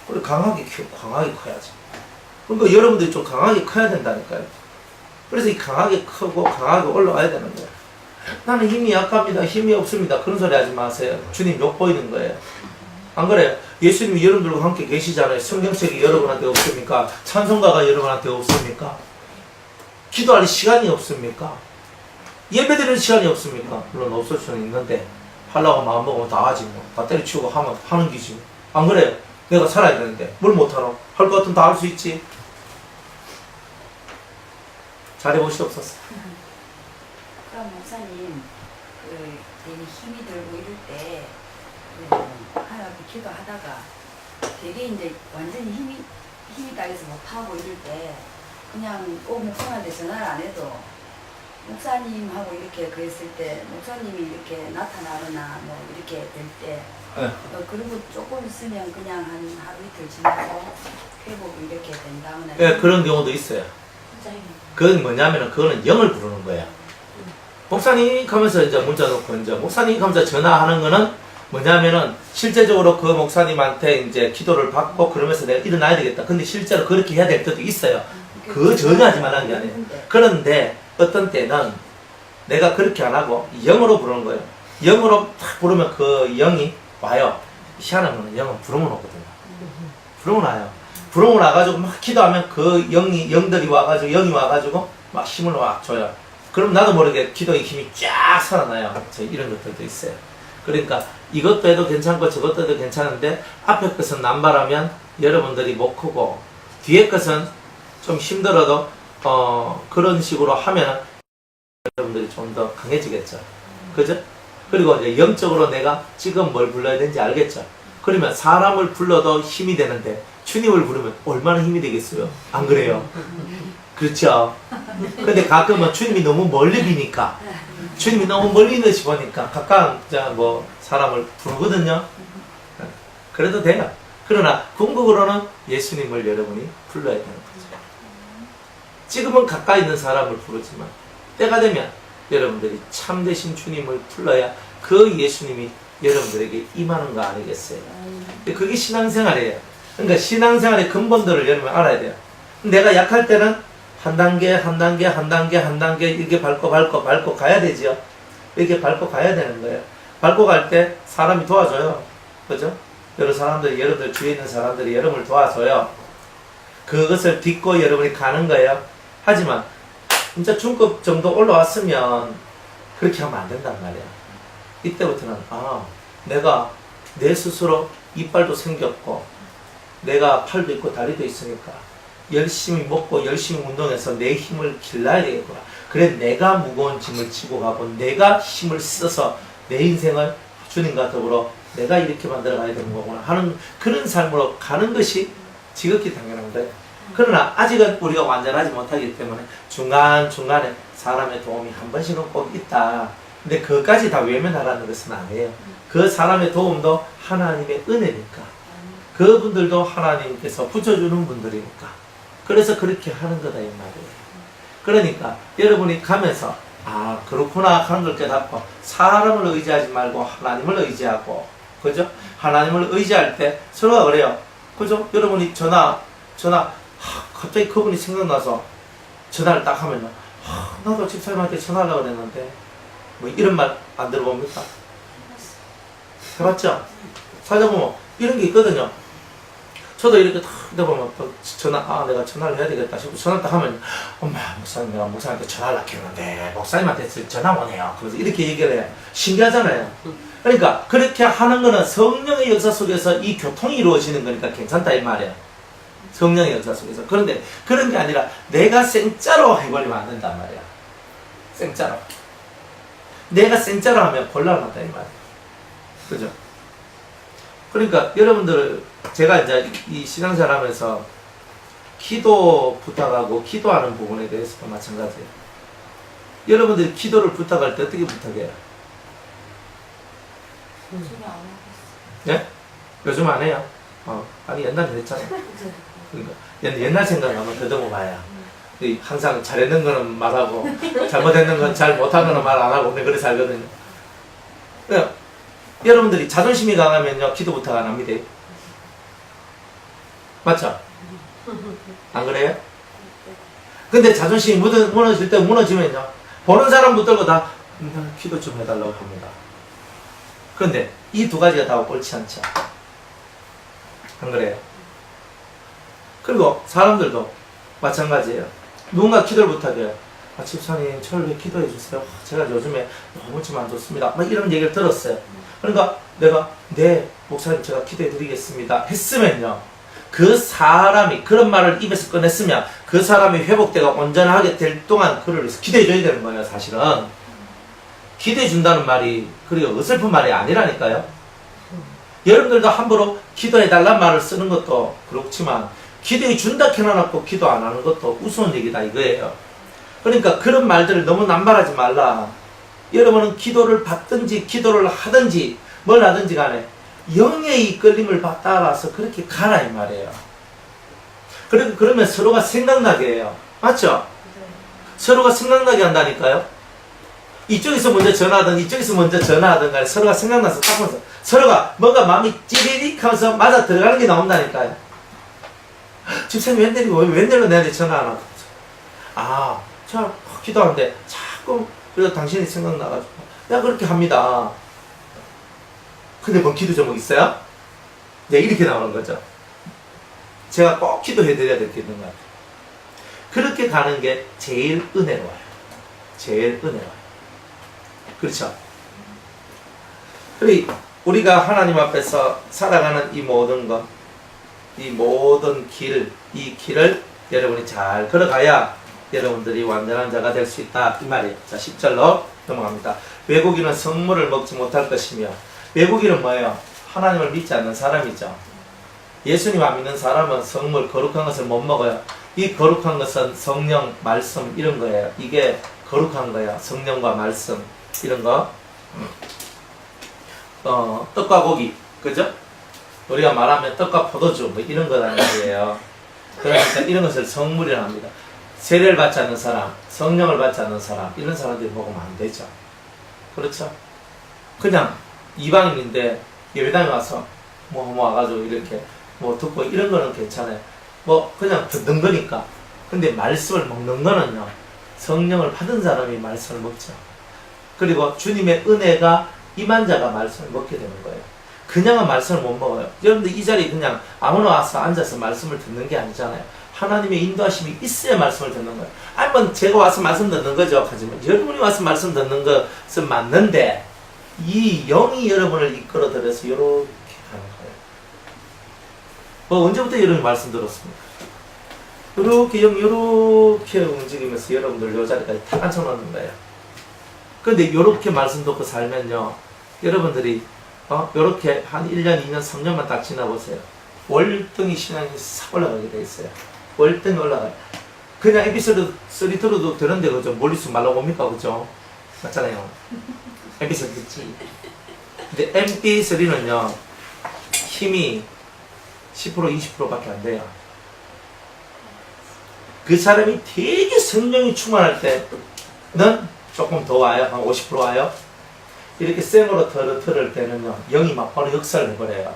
그래 강하게 커야지. 그러니까 여러분들이 좀 강하게 커야 된다니까요. 그래서 이 강하게 크고 강하게 올라와야 되는 거예요. 나는 힘이 약합니다. 힘이 없습니다. 그런 소리 하지 마세요. 주님 욕 보이는 거예요. 안 그래요? 예수님이 여러분들과 함께 계시잖아요. 성경책이 여러분한테 없습니까? 찬송가가 여러분한테 없습니까? 기도할 시간이 없습니까? 예배드리는 시간이 없습니까? 물론 없을 수는 있는데 하려고 마음먹으면 다 하지 뭐. 다 때려치우고 하는 기지. 안 그래요? 내가 살아야 되는데 뭘 못하노? 할 것 같으면 다 할 수 있지. 잘해보시옵소서. 그럼 목사님, 괜히 힘이 들고 이럴 때 하나님 앞에 기도하다가 되게 이제 완전히 힘이 딸려서 못하고 이럴 때 그냥 꼭 목사님한테 전화를 안 해도 목사님하고 이렇게 그랬을 때 목사님이 이렇게 나타나거나 뭐 이렇게 될 때 네. 그리고 조금 있으면 그냥 한 하루 이틀 지나서 회복이 이렇게 된다거나 예, 그런 경우도 있어요. 그건 뭐냐면은 그거는 영을 부르는 거예요. 목사님 하면서 이제 문자 놓고 이제 목사님 하면서 전화하는 거는 뭐냐면은 실제적으로 그 목사님한테 이제 기도를 받고 그러면서 내가 일어나야 되겠다. 근데 실제로 그렇게 해야 될 때도 있어요. 그거 전혀 하지 말라는 게 아니에요. 그런데 어떤 때는 내가 그렇게 안 하고 영으로 부르는 거예요. 영으로 탁 부르면 그 영이 와요. 희한한 거는 영은 부르면 오거든요. 부르면 와요. 부르면 와가지고 막 기도하면 그 영들이 와가지고 영이 와가지고 막 힘을 막 줘요. 그럼 나도 모르게 기도의 힘이 쫙 살아나요. 이런 것들도 있어요. 그러니까 이것도 해도 괜찮고 저것도 해도 괜찮은데 앞에 것은 남발하면 여러분들이 못 크고 뒤에 것은 좀 힘들어도 그런 식으로 하면 여러분들이 좀 더 강해지겠죠. 그죠? 그리고 이제 영적으로 내가 지금 뭘 불러야 되는지 알겠죠. 그러면 사람을 불러도 힘이 되는데 주님을 부르면 얼마나 힘이 되겠어요? 안 그래요? 그렇죠? 근데 가끔은 주님이 너무 멀리 비니까 주님이 너무 멀리 있는지 보니까 가까운 뭐 사람을 부르거든요. 그래도 돼요. 그러나 궁극으로는 예수님을 여러분이 불러야 되는 거죠. 지금은 가까이 있는 사람을 부르지만 때가 되면 여러분들이 참되신 주님을 불러야 그 예수님이 여러분들에게 임하는 거 아니겠어요? 그게 신앙생활이에요. 그러니까 신앙생활의 근본들을 여러분 알아야 돼요. 내가 약할 때는 한 단계 이렇게 밟고 가야 되지요. 이렇게 밟고 가야 되는 거예요. 밟고 갈 때 사람이 도와줘요. 그죠? 여러분들 주위에 있는 사람들이 여러분을 도와줘요. 그것을 딛고 여러분이 가는 거예요. 하지만 진짜 중급 정도 올라왔으면 그렇게 하면 안 된단 말이야. 이때부터는 내가 내 스스로 이빨도 생겼고 내가 팔도 있고 다리도 있으니까 열심히 먹고 열심히 운동해서 내 힘을 길러야 되겠구나. 그래 내가 무거운 짐을 지고 가고 내가 힘을 써서 내 인생을 주님과 더불어 내가 이렇게 만들어 가야 되는 거구나 하는 그런 삶으로 가는 것이 지극히 당연한 거예요. 그러나 아직은 우리가 완전하지 못하기 때문에 중간중간에 사람의 도움이 한 번씩은 꼭 있다. 근데 그것까지 다 외면하라는 것은 아니에요. 그 사람의 도움도 하나님의 은혜니까. 그분들도 하나님께서 붙여주는 분들이니까. 그래서 그렇게 하는 거다 이 말이에요. 그러니까 여러분이 가면서 그렇구나 하는 걸 깨닫고 사람을 의지하지 말고 하나님을 의지하고 그죠? 하나님을 의지할 때 서로가 그래요. 그죠? 여러분이 전화 갑자기 그분이 생각나서 전화를 딱 하면요. 나도 집사님한테 전화하려고 그랬는데 뭐 이런 말 안 들어봅니까? 해봤죠? 살다 보면 이런 게 있거든요. 저도 이렇게 딱 해보면 내가 전화를 해야 되겠다 싶고 전화 딱 하면 엄마 목사님 내가 목사님한테 전화를 했는데 목사님한테 전화 오네요. 그래서 이렇게 얘기를 해요. 신기하잖아요. 그러니까 그렇게 하는 거는 성령의 역사 속에서 이 교통이 이루어지는 거니까 괜찮다 이 말이에요. 성령의 역사 속에서. 그런데 그런 게 아니라 내가 생짜로 해버리면 안 된단 말이야. 생짜로. 내가 생짜로 하면 곤란하다 이 말이야. 그죠? 그러니까 여러분들 제가 이제 이 신앙생활 하면서 기도 부탁하고 기도하는 부분에 대해서도 마찬가지예요. 여러분들이 기도를 부탁할 때 어떻게 부탁해요? 요즘에 안 하고 예? 요즘 안 해요? 아니 옛날에 했잖아. 그러니까 옛날 생각하면 더더욱 봐야. 항상 잘했는 거는 말하고 잘못했는 건 잘 못하는 말 안 하고 그래 살거든요. 그러니까 여러분들이 자존심이 강하면요 기도 부탁 안 합니다. 맞죠? 안 그래요? 근데 자존심이 무너질 때 무너지면요 보는 사람 붙들고 다 기도 좀 해달라고 합니다. 그런데 이 두 가지가 다 옳지 않죠. 안 그래요? 그리고 사람들도 마찬가지예요. 누군가 기도를 부탁해요. 집사님 저를 왜 기도해 주세요. 제가 요즘에 너무 좀 안 좋습니다. 막 이런 얘기를 들었어요. 그러니까 내가 네 목사님 제가 기도해 드리겠습니다 했으면요 그 사람이 그런 말을 입에서 꺼냈으면 그 사람이 회복되고 온전하게 될 동안 그를 위해서 기도해 줘야 되는 거예요. 사실은 기도해 준다는 말이 그리고 어설픈 말이 아니라니까요. 여러분들도 함부로 기도해 달란 말을 쓰는 것도 그렇지만 기도해 준다 해놔놓고 기도 안 하는 것도 우스운 얘기다 이거예요. 그러니까 그런 말들을 너무 남발하지 말라. 여러분은 기도를 받든지 기도를 하든지 뭘 하든지 간에 영의 이끌림을 따라서 그렇게 가라 이 말이에요. 그러면 서로가 생각나게 해요. 맞죠? 서로가 생각나게 한다니까요. 이쪽에서 먼저 전화하든 이쪽에서 먼저 전화하든 간에 서로가 생각나서 딱 보면서 서로가 뭔가 마음이 찌리릭 하면서 맞아 들어가는 게 나온다니까요. 집사님 웬일이고 웬일로 내한테 전화 안 하고 아 자 기도하는데 자꾸 그래서 당신이 생각나가지고 야 그렇게 합니다. 근데 뭔 기도 제목 있어요? 네 이렇게 나오는 거죠. 제가 꼭 기도해드려야 될 게 있는 것 같아요. 그렇게 가는 게 제일 은혜로워요. 제일 은혜로워요. 그렇죠? 그리고 우리가 하나님 앞에서 살아가는 이 모든 것, 이 모든 길, 이 길을 여러분이 잘 걸어가야 여러분들이 완전한 자가 될 수 있다 이 말이에요. 자 10절로 넘어갑니다. 외국인은 성물을 먹지 못할 것이며 외국인은 뭐예요? 하나님을 믿지 않는 사람이죠. 예수님 안 믿는 사람은 성물 거룩한 것을 못 먹어요. 이 거룩한 것은 성령, 말씀 이런 거예요. 이게 거룩한 거예요. 성령과 말씀 이런 거. 떡과 고기 그죠? 우리가 말하면 떡과 포도주 뭐 이런 거라는 거예요. 그러니까 이런 것을 성물이라 합니다. 세례를 받지 않는 사람, 성령을 받지 않는 사람 이런 사람들이 먹으면 안 되죠. 그렇죠? 그냥 이방인인데 예배당에 와서 뭐 와가지고 이렇게 뭐 듣고 이런 거는 괜찮아요. 뭐 그냥 듣는 거니까. 근데 말씀을 먹는 거는요, 성령을 받은 사람이 말씀을 먹죠. 그리고 주님의 은혜가 임한 자가 말씀을 먹게 되는 거예요. 그냥은 말씀을 못 먹어요. 여러분들 이 자리에 그냥 아무나 와서 앉아서 말씀을 듣는 게 아니잖아요. 하나님의 인도하심이 있어야 말씀을 듣는 거예요. 아니면 제가 와서 말씀 듣는 거죠. 하지만 여러분이 와서 말씀 듣는 것은 맞는데 이 영이 여러분을 이끌어 들여서 이렇게 가는 거예요. 뭐 언제부터 여러분이 말씀 들었습니까? 이렇게 영 이렇게 움직이면서 여러분들 요 자리까지 탁 앉혀놓는 거예요. 근데 이렇게 말씀 듣고 살면요, 여러분들이 요렇게 한 1년, 2년, 3년만 딱 지나보세요. 월등히 신앙이 싹 올라가게 돼 있어요. 월등히 올라가요. 그냥 MP3 들어도 되는데 그죠? 멀리서 말로 옵니까? 그죠? 맞잖아요. MP3 듣지. 근데 MP3는요, 힘이 10% 20%밖에 안 돼요. 그 사람이 되게 성령이 충만할 때는 조금 더 와요. 한 50% 와요. 이렇게 생으로 틀을 때는요, 영이 막 바로 역사를 해버려요.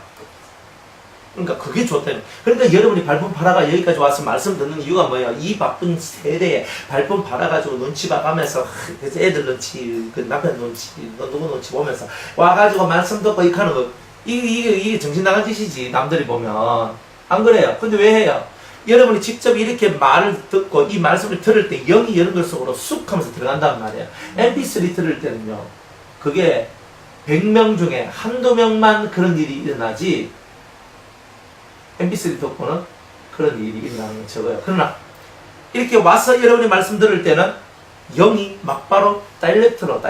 그러니까 그게 좋다요. 그러니까 여러분이 발품 팔아가 여기까지 와서 말씀 듣는 이유가 뭐예요? 이 바쁜 세대에 발품 팔아가지고 눈치 봐가면서 그래서 애들 눈치, 그 남편 눈치, 누구 눈치 보면서 와가지고 말씀 듣고 이렇게 하는 거, 이게 정신 나간 짓이지. 남들이 보면 안 그래요. 근데 왜 해요? 여러분이 직접 이렇게 말을 듣고 이 말씀을 들을 때 영이 여러분 속으로 쑥 하면서 들어간단 말이에요. MP3 들을 때는요, 그게 100명 중에 한두 명만 그런 일이 일어나지, MP3 듣고는 그런 일이 일어나는 건 적어요. 그러나 이렇게 와서 여러분이 말씀 들을 때는 영이 막바로 다이렉트로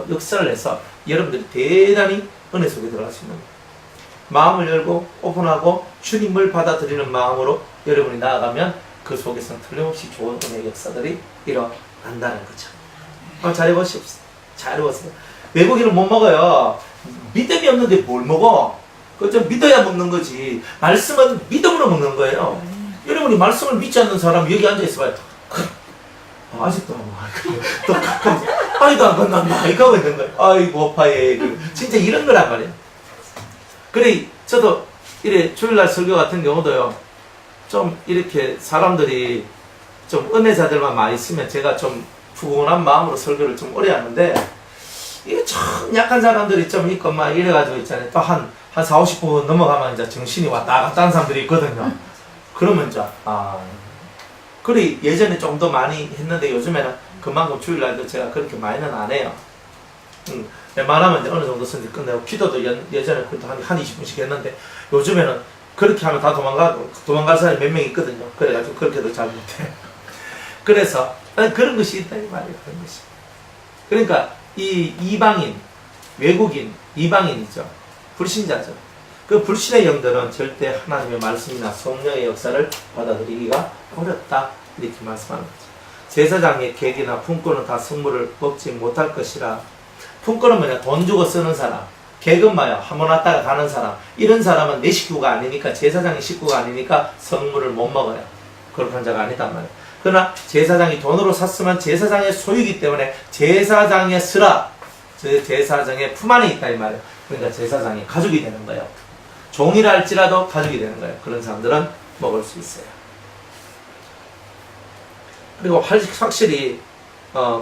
역사를 해서 여러분들이 대단히 은혜 속에 들어갈 수 있는 거예요. 마음을 열고 오픈하고 주님을 받아들이는 마음으로 여러분이 나아가면 그 속에서는 틀림없이 좋은 은혜의 역사들이 일어난다는 거죠. 한번 잘 해보십시오. 잘 해보세요. 외국인은 못 먹어요. 믿음이 없는데 뭘 먹어? 그죠? 믿어야 먹는 거지. 말씀은 믿음으로 먹는 거예요. 여러분이 말씀을 믿지 않는 사람 여기 앉아있어봐요. 아직도 안 먹어. 아이도 안 건넌다. 이렇게 하고 있는 거예요. 아이고, 파예. 진짜 이런 거란 말이에요. 그래, 저도 이래 주일날 설교 같은 경우도요, 좀 이렇게 사람들이 좀 은혜자들만 많이 있으면 제가 좀 부근한 마음으로 설교를 좀 오래 하는데, 이게 참 약한 사람들이 좀 있고 막 이래가지고 있잖아요. 또 한 4, 50분 넘어가면 이제 정신이 왔다 갔다 하는 사람들이 있거든요. 그러면 이제, 그래, 예전에 좀 더 많이 했는데 요즘에는 그만큼 주일날도 제가 그렇게 많이는 안 해요. 웬만하면 이제 어느 정도 선지 끝내고, 기도도 예전에 그래도 한 20분씩 했는데, 요즘에는 그렇게 하면 다 도망갈 사람이 몇 명 있거든요. 그래가지고 그렇게도 잘 못해요. 그래서, 그런 것이 있다, 이 말이에요. 그런 것이. 그러니까, 이 이방인, 외국인, 이방인이죠. 불신자죠. 그 불신의 영들은 절대 하나님의 말씀이나 성령의 역사를 받아들이기가 어렵다. 이렇게 말씀하는 거죠. 제사장의 객이나 품꾼은 다 성물을 먹지 못할 것이라. 품꾼은 뭐냐? 돈 주고 쓰는 사람. 객은 뭐야? 한번 왔다가 가는 사람. 이런 사람은 내 식구가 아니니까, 제사장의 식구가 아니니까 성물을 못 먹어요. 그렇게 한 자가 아니단 말이에요. 그러나 제사장이 돈으로 샀으면 제사장의 소유이기 때문에 제사장의 쓰라, 제사장의 품 안에 있다 이 말이에요. 그러니까 제사장이 가족이 되는 거예요. 종이라 할지라도 가족이 되는 거예요. 그런 사람들은 먹을 수 있어요. 그리고 확실히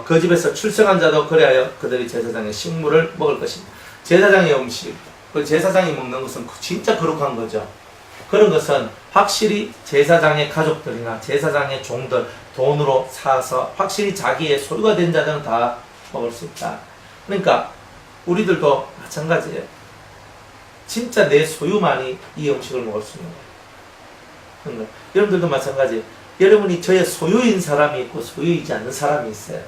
그 집에서 출생한 자도 그래야 그들이 제사장의 식물을 먹을 것입니다. 제사장의 음식, 그 제사장이 먹는 것은 진짜 거룩한 거죠. 그런 것은 확실히 제사장의 가족들이나 제사장의 종들 돈으로 사서 확실히 자기의 소유가 된 자들은 다 먹을 수 있다. 그러니까 우리들도 마찬가지예요. 진짜 내 소유만이 이 음식을 먹을 수 있는 거예요. 그러니까 여러분들도 마찬가지. 여러분이 저의 소유인 사람이 있고 소유이지 않는 사람이 있어요.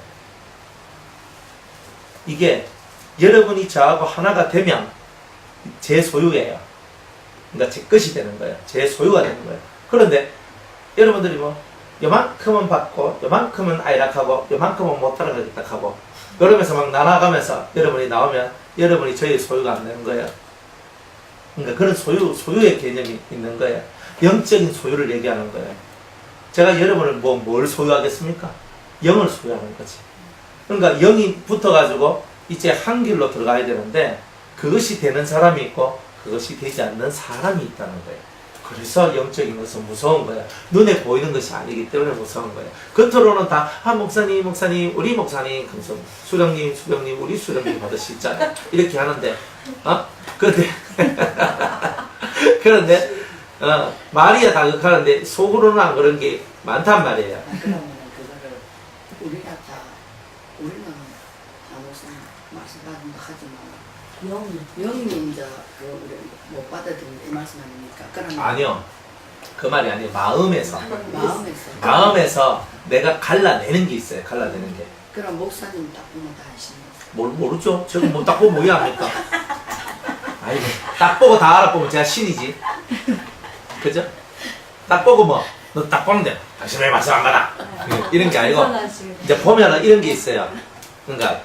이게 여러분이 저하고 하나가 되면 제 소유예요. 그러니까 제 것이 되는 거예요. 제 소유가 되는 거예요. 그런데 여러분들이 뭐 요만큼은 받고 요만큼은 아이락하고 요만큼은 못 따라가겠다 하고 그러면서 막 나눠가면서 여러분이 나오면 여러분이 저의 소유가 안 되는 거예요. 그러니까 그런 소유의 개념이 있는 거예요. 영적인 소유를 얘기하는 거예요. 제가 여러분을 뭘 소유하겠습니까? 영을 소유하는 거지. 그러니까 영이 붙어가지고 이제 한 길로 들어가야 되는데 그것이 되는 사람이 있고 그것이 되지 않는 사람이 있다는 거예요. 그래서 영적인 것은 무서운 거예요. 눈에 보이는 것이 아니기 때문에 무서운 거예요. 겉으로는 다 목사님, 우리 목사님, 수령님, 우리 수령님 받으시잖아요. 이렇게 하는데 그런데 말이야 다극하는데 속으로는 안 그런 게 많단 말이에요. 그러면 그거를 우리가 다 우리는 무슨 말씀하는 거 하지만 영이 이제 못 받아들이는 이 말씀 아닙니까? 그러면 아니요. 그 말이 아니에요. 마음에서 마음에서 내가 갈라내는 게 있어요. 갈라내는 게. 그럼 목사님 딱 보면 다 아시는 모르죠. 제가 뭐 딱 보면 뭐 합니까? 아이고, 딱 보고 다 알아보면 제가 신이지. 그죠? 딱 보고 너 딱 보는데 당신 왜 말씀 안 받아? 이런 게 아니고 이제 보면은 이런 게 있어요. 그러니까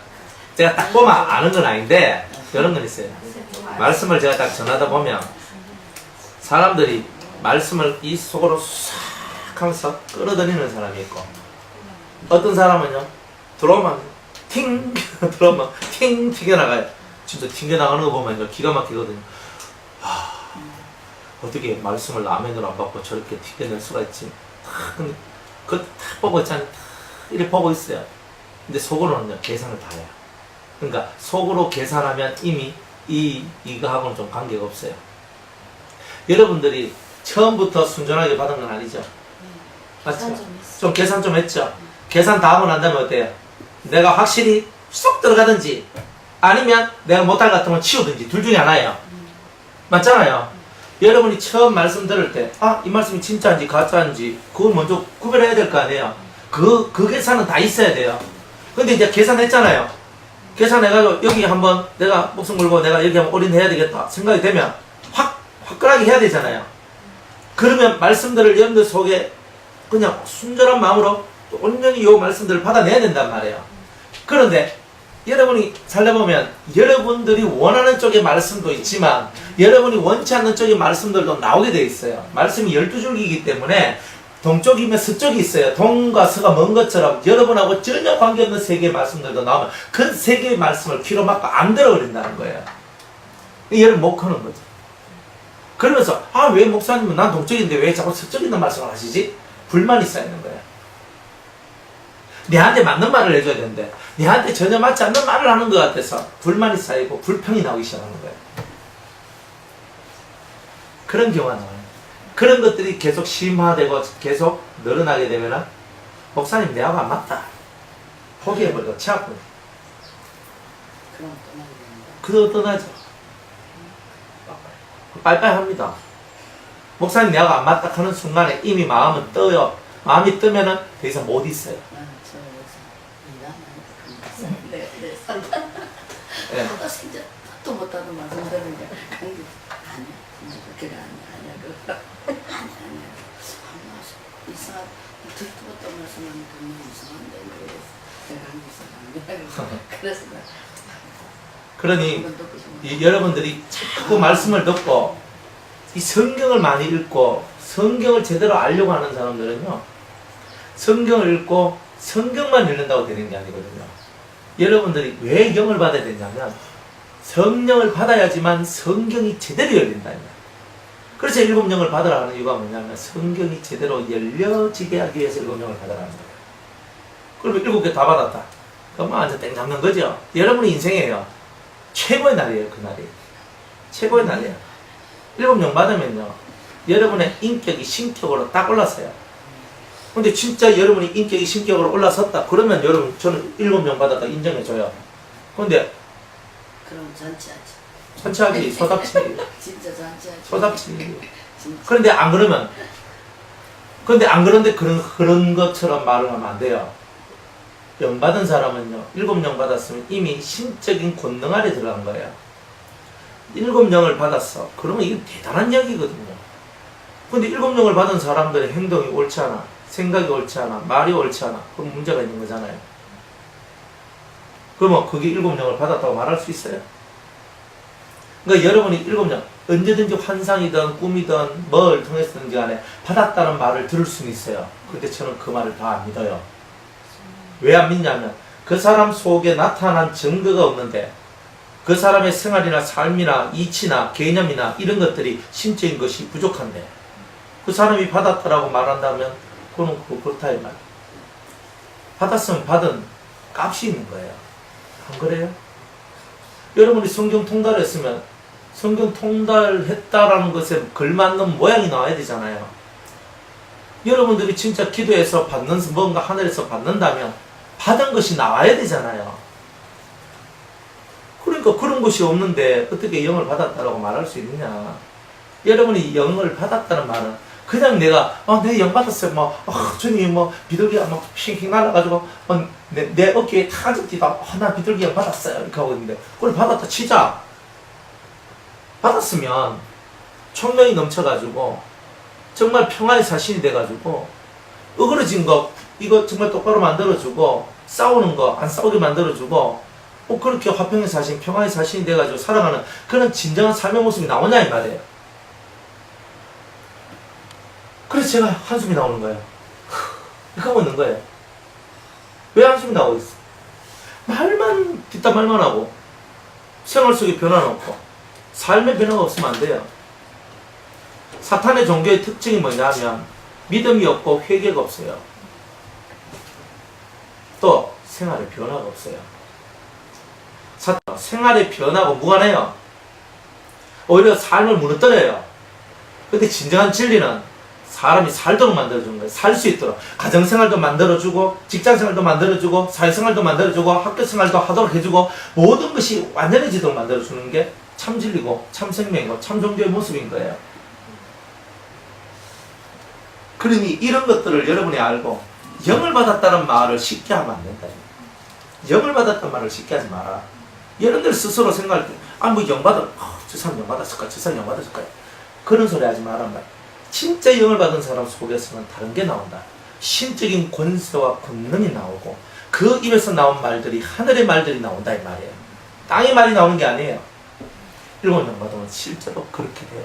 제가 딱 보면 아는 건 아닌데 이런 건 있어요. 말씀을 제가 딱 전하다 보면 사람들이 말씀을 이 속으로 싹 하면서 끌어들이는 사람이 있고 어떤 사람은요 들어오면 팅 들어오면 팅 튀겨나가요. 진짜 튕겨나가는 거 보면 기가 막히거든요. 어떻게 말씀을 라면으로 안 받고 저렇게 튀겨낼 수가 있지? 근데 딱 보고 있잖아요. 이렇게 보고 있어요. 근데 속으로는요 계산을 다 해요. 그러니까 속으로 계산하면 이미 이거하고는 좀 관계가 없어요. 여러분들이 처음부터 순전하게 받은 건 아니죠? 맞죠? 좀 계산 좀 했죠? 계산 다 하고 난 다음에 어때요? 내가 확실히 쏙 들어가든지 아니면 내가 못할 것 같으면 치우든지 둘 중에 하나예요. 맞잖아요? 여러분이 처음 말씀 들을 때 이 말씀이 진짜인지 가짜인지 그걸 먼저 구별해야 될 거 아니에요? 그 계산은 다 있어야 돼요. 근데 이제 계산했잖아요. 계산해가지고 여기 한번 내가 목숨 걸고 내가 여기 한번 올인해야 되겠다 생각이 되면 화끈하게 해야 되잖아요. 그러면 말씀들을 여러분들 속에 그냥 순전한 마음으로 온전히 이 말씀들을 받아내야 된단 말이에요. 그런데 여러분이 살려보면 여러분들이 원하는 쪽의 말씀도 있지만 여러분이 원치 않는 쪽의 말씀들도 나오게 돼 있어요. 말씀이 12줄기이기 때문에 동쪽이면 서쪽이 있어요. 동과 서가 먼 것처럼 여러분하고 전혀 관계없는 세 개의 말씀들도 나오면 그 세 개의 말씀을 귀로 막고 안 들어버린다는 거예요. 여러분 못 크는 거죠. 그러면서 왜 목사님은 난 동쪽인데 왜 자꾸 서쪽 있는 말씀을 하시지? 불만이 쌓이는 거예요. 내한테 맞는 말을 해줘야 되는데 내한테 전혀 맞지 않는 말을 하는 것 같아서 불만이 쌓이고 불평이 나오기 시작하는 거예요. 그런 경우가 나와요. 그런 것들이 계속 심화되고 계속 늘어나게 되면 목사님 내하고 안 맞다. 포기해버리고 치아버려. 그럼 떠나게 됩니다. 그거 떠나죠. 빨리빨리 합니다. 목사님 내하고 안 맞다 하는 순간에 이미 마음은 떠요. 마음이 뜨면은 더 이상 못 있어요. 저 여기서 일하면 내 산다. 예. 또 생전 또 못하는 말씀 들으니까 관계 아니야. 그래 아니야 아니야 이상한 듣도 못한 말씀하는 그런 이상한데 왜 내가 하는 이상한데 그래서 그러니 한번 듣고 싶어. 여러분들이 자꾸 말씀을 듣고 이 성경을 많이 읽고 성경을 제대로 알려고 하는 사람들은요, 성경을 읽고 성경만 읽는다고 되는 게 아니거든요. 여러분들이 왜 영을 받아야 되냐면 성령을 받아야지만 성경이 제대로 열린다. 그래서 일곱 영을 받으라 하는 이유가 뭐냐면 성경이 제대로 열려지게 하기 위해서 일곱 영을 받으라는 거예요. 그러면 일곱 개 다 받았다. 그럼 완전 땡 잡는 거죠. 여러분의 인생이에요. 최고의 날이에요. 그날이. 최고의 날이에요. 일곱 영 받으면요, 여러분의 인격이 신격으로 딱 올라서요. 근데 진짜 여러분이 인격이 신격으로 올라섰다. 그러면 여러분, 저는 일곱 영 받았다 인정해줘요. 근데 그럼 잔치하지. 천천히 소답치. 진짜 잔치하지. 소답치. 진짜. 그런데 안 그러면, 그런데 안 그런데 그런 것처럼 말을 하면 안 돼요. 영 받은 사람은요, 일곱 영 받았으면 이미 신적인 권능 아래 들어간 거예요. 일곱 영을 받았어. 그러면 이게 대단한 이야기거든요. 근데 일곱 영을 받은 사람들의 행동이 옳지 않아, 생각이 옳지 않아, 말이 옳지 않아. 그럼 문제가 있는 거잖아요. 그러면 그게 일곱 영을 받았다고 말할 수 있어요? 그러니까 여러분이 일곱 영, 언제든지 환상이든 꿈이든 뭘 통해서든지 간에 받았다는 말을 들을 수는 있어요. 근데 저는 그 말을 다 안 믿어요. 왜 안 믿냐면 그 사람 속에 나타난 증거가 없는데 그 사람의 생활이나 삶이나 이치나 개념이나 이런 것들이 신적인 것이 부족한데 그 사람이 받았다라고 말한다면 그거는 그렇다 이 말. 받았으면 받은 값이 있는 거예요. 안 그래요? 여러분이 성경 통달했으면 성경 통달했다라는 것에 걸맞는 모양이 나와야 되잖아요. 여러분들이 진짜 기도해서 받는 뭔가 하늘에서 받는다면 받은 것이 나와야 되잖아요. 그러니까 그런 것이 없는데 어떻게 영을 받았다라고 말할 수 있느냐. 여러분이 영을 받았다는 말은 그냥 내가 내 영 받았어요. 주님 비둘기가 막 핑핑 날아가지고 내 어깨에 타가지고 뛰다 나 비둘기 영 받았어요 이렇게 하고 있는데 그걸 받았다 치자. 받았으면 총명이 넘쳐가지고 정말 평화의 사신이 돼가지고 어그러진 거 이거 정말 똑바로 만들어주고 싸우는 거 안 싸우게 만들어주고 그렇게 화평의 사신, 평화의 사신이 돼가지고 살아가는 그런 진정한 삶의 모습이 나오냐 이 말이에요. 그래서 제가 한숨이 나오는 거예요. 이렇게 하고 있는 거예요. 왜 한숨이 나오고 있어? 말만 뒷담 말만 하고 생활 속에 변화는 없고 삶의 변화가 없으면 안 돼요. 사탄의 종교의 특징이 뭐냐면 믿음이 없고 회개가 없어요. 또 생활의 변화가 없어요. 생활의 변화하고 무관해요. 오히려 삶을 무너뜨려요. 근데 진정한 진리는 사람이 살도록 만들어주는 거예요. 살 수 있도록. 가정생활도 만들어주고 직장생활도 만들어주고 사회생활도 만들어주고 학교생활도 하도록 해주고 모든 것이 완전해지도록 만들어주는 게 참 진리고 참 생명이고 참 종교의 모습인 거예요. 그러니 이런 것들을 여러분이 알고 영을 받았다는 말을 쉽게 하면 안 된다. 영을 받았다는 말을 쉽게 하지 마라. 여러분들 스스로 생각할 때 영 받았, 저 사람 영 받았을까? 저 사람 영 받았을까? 그런 소리 하지 마란 말. 진짜 영을 받은 사람 속에서는 다른 게 나온다. 신적인 권세와 권능이 나오고 그 입에서 나온 말들이 하늘의 말들이 나온다 이 말이에요. 땅의 말이 나오는 게 아니에요. 일곱 영 받으면 실제로 그렇게 돼요.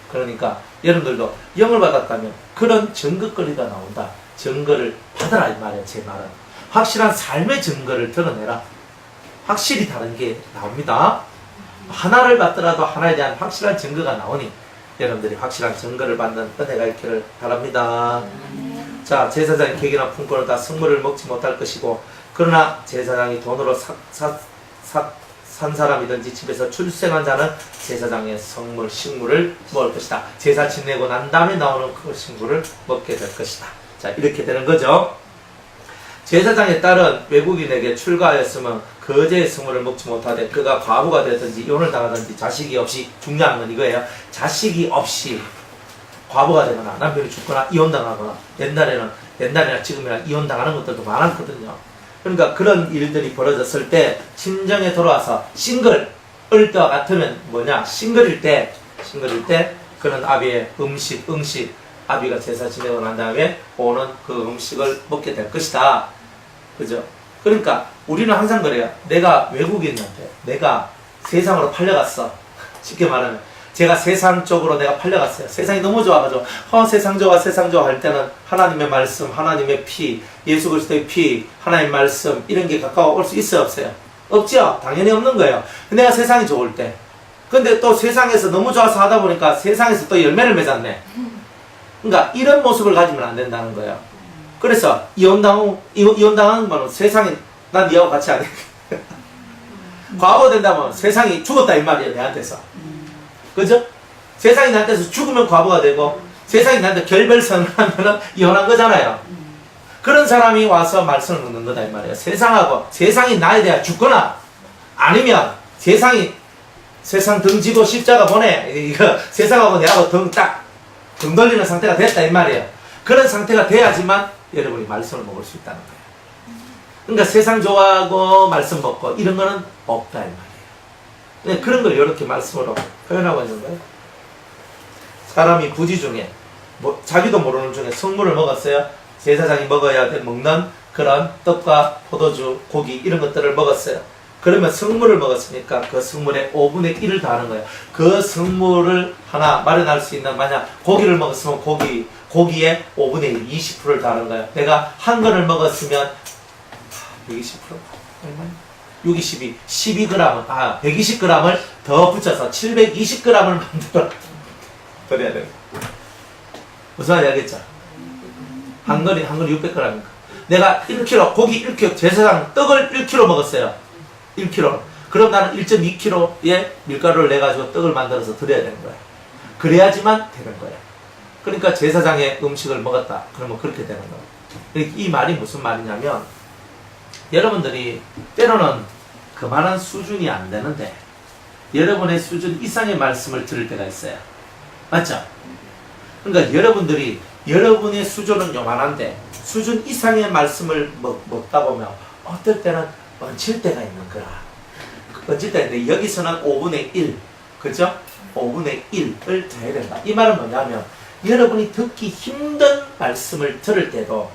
그러니까 여러분들도 영을 받았다면 그런 증거거리가 나온다. 증거를 받아라 이 말이에요. 제 말은 확실한 삶의 증거를 드러내라. 확실히 다른 게 나옵니다. 하나를 받더라도 하나에 대한 확실한 증거가 나오니 여러분들이 확실한 증거를 받는 은혜가 있기를 바랍니다. 자, 제사장의 계기나 품권은 다 성물을 먹지 못할 것이고 그러나 제사장이 돈으로 산 사람이든지 집에서 출생한 자는 제사장의 성물, 식물을 먹을 것이다. 제사 지내고 난 다음에 나오는 그 식물을 먹게 될 것이다. 자, 이렇게 되는 거죠. 제사장의 딸은 외국인에게 출가하였으면 거제의 성물을 먹지 못하되 그가 과부가 되든지 이혼을 당하든지 자식이 없이, 중요한 건 이거예요. 자식이 없이 과부가 되거나 남편이 죽거나 이혼당하거나 옛날이나 지금이나 이혼당하는 것들도 많았거든요. 그러니까 그런 일들이 벌어졌을 때 친정에 돌아와서 싱글일 때와 같으면 뭐냐, 싱글일 때 싱글일 때 그는 아비의 응식, 아비가 제사 지내고 난 다음에 오는 그 음식을 먹게 될 것이다. 그죠? 그러니까 우리는 항상 그래요. 내가 외국인한테 내가 세상으로 팔려갔어. 쉽게 말하면 제가 세상 쪽으로 내가 팔려갔어요. 세상이 너무 좋아가지고 세상 좋아 할 때는 하나님의 말씀, 하나님의 피, 예수 그리스도의 피, 하나님의 말씀 이런 게 가까워 올 수 있어요 없어요? 없죠. 당연히 없는 거예요. 내가 세상이 좋을 때 근데 또 세상에서 너무 좋아서 하다 보니까 세상에서 또 열매를 맺었네. 그러니까 이런 모습을 가지면 안 된다는 거예요. 그래서 이혼당한 거는 세상이 난 니하고 같이 안 해. 과거 된다면 세상이 죽었다 이 말이에요. 내한테서. 그죠? 세상이 나한테서 죽으면 과거가 되고 세상이 나한테 결별선을 하면 이혼한 거잖아요. 그런 사람이 와서 말씀을 묻는 거다 이 말이에요. 세상이 나에 대해 죽거나 아니면 세상 등지고 십자가 보내 이거 세상하고 내하고 등 돌리는 상태가 됐다 이 말이에요. 그런 상태가 돼야지만 여러분이 말씀을 먹을 수 있다는 거예요. 그러니까 세상 좋아하고 말씀 먹고 이런 거는 없다 이 말이에요. 그런 걸 이렇게 말씀으로 표현하고 있는 거예요. 사람이 부지 중에 자기도 모르는 중에 성물을 먹었어요. 제사장이 먹어야 돼 먹는 그런 떡과 포도주, 고기 이런 것들을 먹었어요. 그러면 성물을 먹었으니까 그 성물의 5분의 1을 다하는 거예요. 그 성물을 하나 마련할 수 있는 만약 고기를 먹었으면 고기의 5분의 1, 20%를 다하는 거예요. 내가 한 건을 먹었으면 120%? 얼마야? 6, 22, 12g, 120g을 더 붙여서 720g을 만들어 버려야 돼요. 무슨 말인지 알겠죠? 한 건이 600g입니까? 내가 1kg, 고기 1kg, 제사장 떡을 1kg 먹었어요. 1kg. 그럼 나는 1.2kg의 밀가루를 내가지고 떡을 만들어서 드려야 되는 거야. 그래야지만 되는 거야. 그러니까 제사장의 음식을 먹었다. 그러면 그렇게 되는 거야. 이 말이 무슨 말이냐면, 여러분들이 때로는 그만한 수준이 안 되는데, 여러분의 수준 이상의 말씀을 들을 때가 있어요. 맞죠? 그러니까 여러분의 수준은 요만한데, 수준 이상의 말씀을 먹다 보면, 어떨 때는 얹힐 때가 있는 거야. 얹힐 때가 있는데, 여기서는 5분의 1, 그죠? 5분의 1을 더해야 된다. 이 말은 뭐냐면, 여러분이 듣기 힘든 말씀을 들을 때도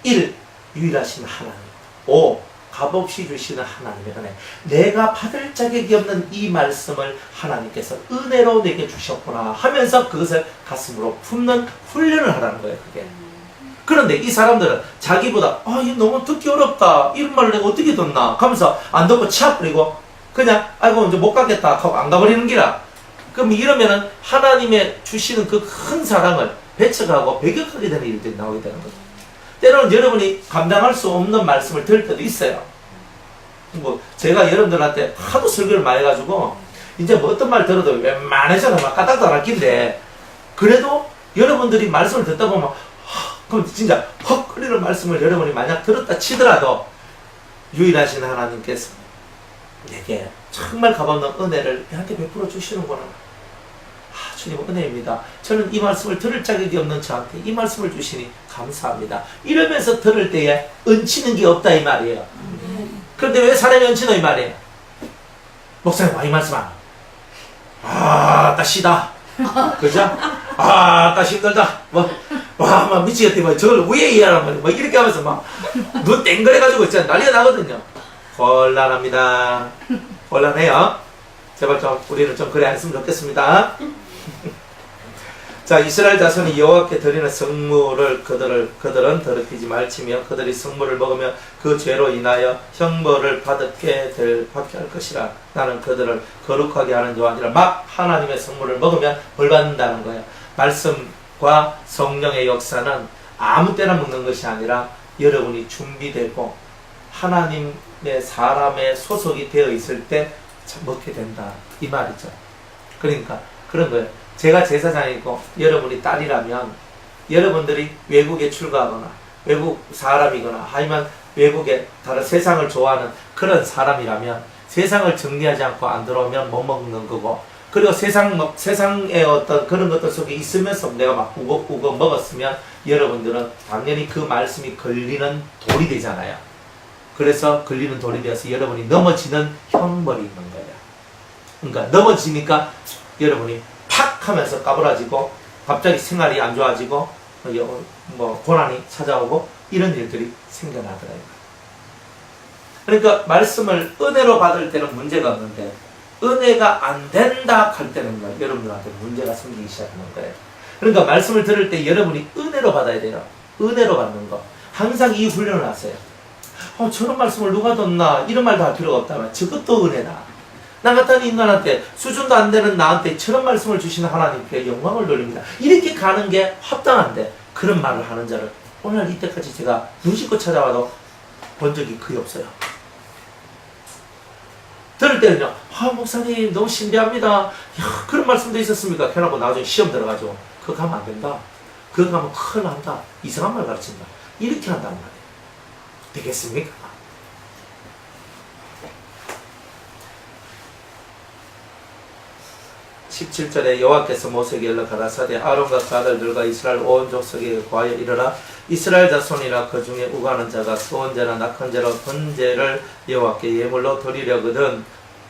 1. 유일하신 하나님 5. 값없이 주시는 하나님의 은혜. 내가 받을 자격이 없는 이 말씀을 하나님께서 은혜로 내게 주셨구나 하면서 그것을 가슴으로 품는 훈련을 하라는 거예요. 그게. 그런데 이 사람들은 자기보다 이거 너무 듣기 어렵다 이런 말을 내가 어떻게 듣나 하면서 안 듣고 치아뿌리고 그냥 아이고 이제 못 가겠다 하고 안 가버리는 기라. 그럼 이러면은 하나님의 주시는 그 큰 사랑을 배척하고 배격하게 되는 일들이 나오게 되는 거죠. 때로는 여러분이 감당할 수 없는 말씀을 들을 때도 있어요. 제가 여러분들한테 하도 설교를 많이 해가지고 이제 어떤 말 들어도 웬만해서는 막 까딱도 안 할 긴데 그래도 여러분들이 말씀을 듣다 보면 그럼 진짜 헉 끓이는 말씀을 여러분이 만약 들었다 치더라도 유일하신 하나님께서 내게 정말 값없는 은혜를 내한테 베풀어 주시는구나. 주님 은혜입니다. 저는 이 말씀을 들을 자격이 없는 저한테 이 말씀을 주시니 감사합니다. 이러면서 들을 때에 얹히는 게 없다 이 말이에요. 그런데 왜 사람이 얹히노 이 말이에요? 목사님 이 말씀 안 따시다. 그죠? 따 힘들다. 막 미치겠다. 저걸 왜 이해하란 말이야. 이렇게 하면서 눈 땡그래가지고 있잖아. 난리가 나거든요. 곤란합니다. 곤란해요. 제발 우리는 좀 그래 했으면 좋겠습니다. 자, 이스라엘 자손이 여호와께 드리는 성물을 그들은 더럽히지 말지며 그들이 성물을 먹으면 그 죄로 인하여 형벌을 받게 할 것이라. 나는 그들을 거룩하게 하는 자가 아니라 막 하나님의 성물을 먹으면 벌 받는다는 거예요. 말씀과 성령의 역사는 아무 때나 먹는 것이 아니라 여러분이 준비되고 하나님의 사람의 소속이 되어 있을 때 먹게 된다 이 말이죠. 그러니까 그런 거예요. 제가 제사장이고 여러분이 딸이라면 여러분들이 외국에 출가하거나 외국 사람이거나 아니면 외국에 다른 세상을 좋아하는 그런 사람이라면 세상을 정리하지 않고 안 들어오면 못 먹는 거고 그리고 세상의 어떤 그런 것들 속에 있으면서 내가 막 우걱우걱 먹었으면 여러분들은 당연히 그 말씀이 걸리는 돌이 되잖아요. 그래서 걸리는 돌이 되어서 여러분이 넘어지는 형벌이 있는 거예요. 그러니까 넘어지니까 여러분이 팍 하면서 까불어지고 갑자기 생활이 안 좋아지고 뭐 고난이 찾아오고 이런 일들이 생겨나더라고요. 그러니까 말씀을 은혜로 받을 때는 문제가 없는데 은혜가 안 된다 할 때는 여러분들한테 문제가 생기기 시작하는 거예요. 그러니까 말씀을 들을 때 여러분이 은혜로 받아야 돼요. 은혜로 받는 거. 항상 이 훈련을 하세요. 저런 말씀을 누가 뒀나 이런 말도 할 필요가 없다면 저것도 은혜다. 나 같은 인간한테 수준도 안 되는 나한테 저런 말씀을 주시는 하나님께 영광을 돌립니다. 이렇게 가는 게 합당한데 그런 말을 하는 자를 오늘 이때까지 제가 눈씻고 찾아와도 본 적이 거의 없어요. 들을 때는요, 목사님 너무 신비합니다. 그런 말씀도 있었습니까? 해놓고 나중에 시험 들어가지고 그거 가면 안 된다. 그거 가면 큰일 난다. 이상한 말 가르친다. 이렇게 한단 말이에요. 되겠습니까? (17절에) 여호와께서 모세에게 일러 가라사대 아론과 그 아들들과 이스라엘 온 족속에게 고하여 이르라. 이스라엘 자손이라 그 중에 우가는 자가 소원제나 낙헌제로 번제를 여호와께 예물로 드리려거든.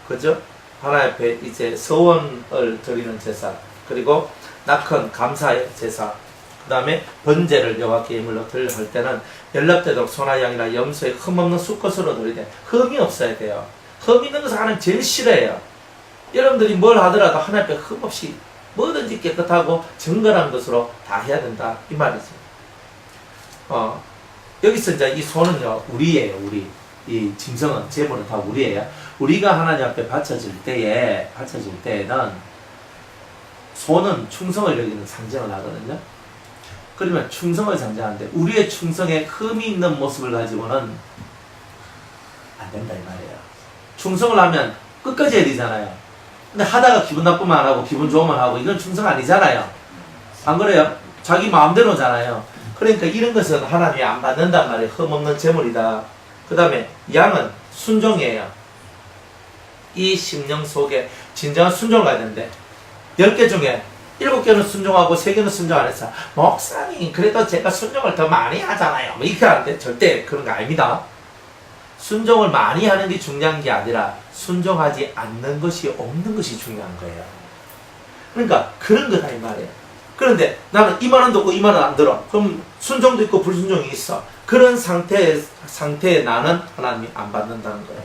그죠? 하나님 앞에 이제 서원을 드리는 제사, 그리고 낙헌 감사의 제사, 그 다음에 번제를 여호와께 예물로 드리려 할 때는 연락되도록 소나 양이나 염소의 흠없는 수컷으로 드리되 흠이 없어야 돼요. 흠 있는 것을 하나님 제일 싫어해요. 여러분들이 뭘 하더라도 하나님 앞에 흠없이 뭐든지 깨끗하고 정결한 것으로 다 해야 된다 이 말이죠. 여기서 이제 이 소는요 우리예요. 우리 이 짐승은 제물은 다 우리예요. 우리가 하나님 앞에 바쳐질 때에는 소는 충성을 여기는 상징을 하거든요. 그러면 충성을 상징하는데 우리의 충성에 흠이 있는 모습을 가지고는 안 된다 이 말이에요. 충성을 하면 끝까지 해야 되잖아요. 근데 하다가 기분 나쁘면 안 하고 기분 좋으면 하고 이건 충성 아니잖아요. 안 그래요? 자기 마음대로잖아요. 그러니까 이런 것은 하나님이 안 받는단 말이에요. 흠없는 제물이다. 그 다음에 양은 순종이에요. 이 심령 속에 진정한 순종을 가야 되는데 10개 중에 7개는 순종하고 3개는 순종 안 했어. 목사님 그래도 제가 순종을 더 많이 하잖아요. 뭐 이렇게 하는데 절대 그런 거 아닙니다. 순종을 많이 하는 게 중요한 게 아니라 순종하지 않는 것이 없는 것이 중요한 거예요. 그러니까 그런 거다 이 말이에요. 그런데 나는 이 말은 듣고 이 말은 안 들어. 그럼 순종도 있고 불순종이 있어. 그런 상태에 나는 하나님이 안 받는다는 거예요.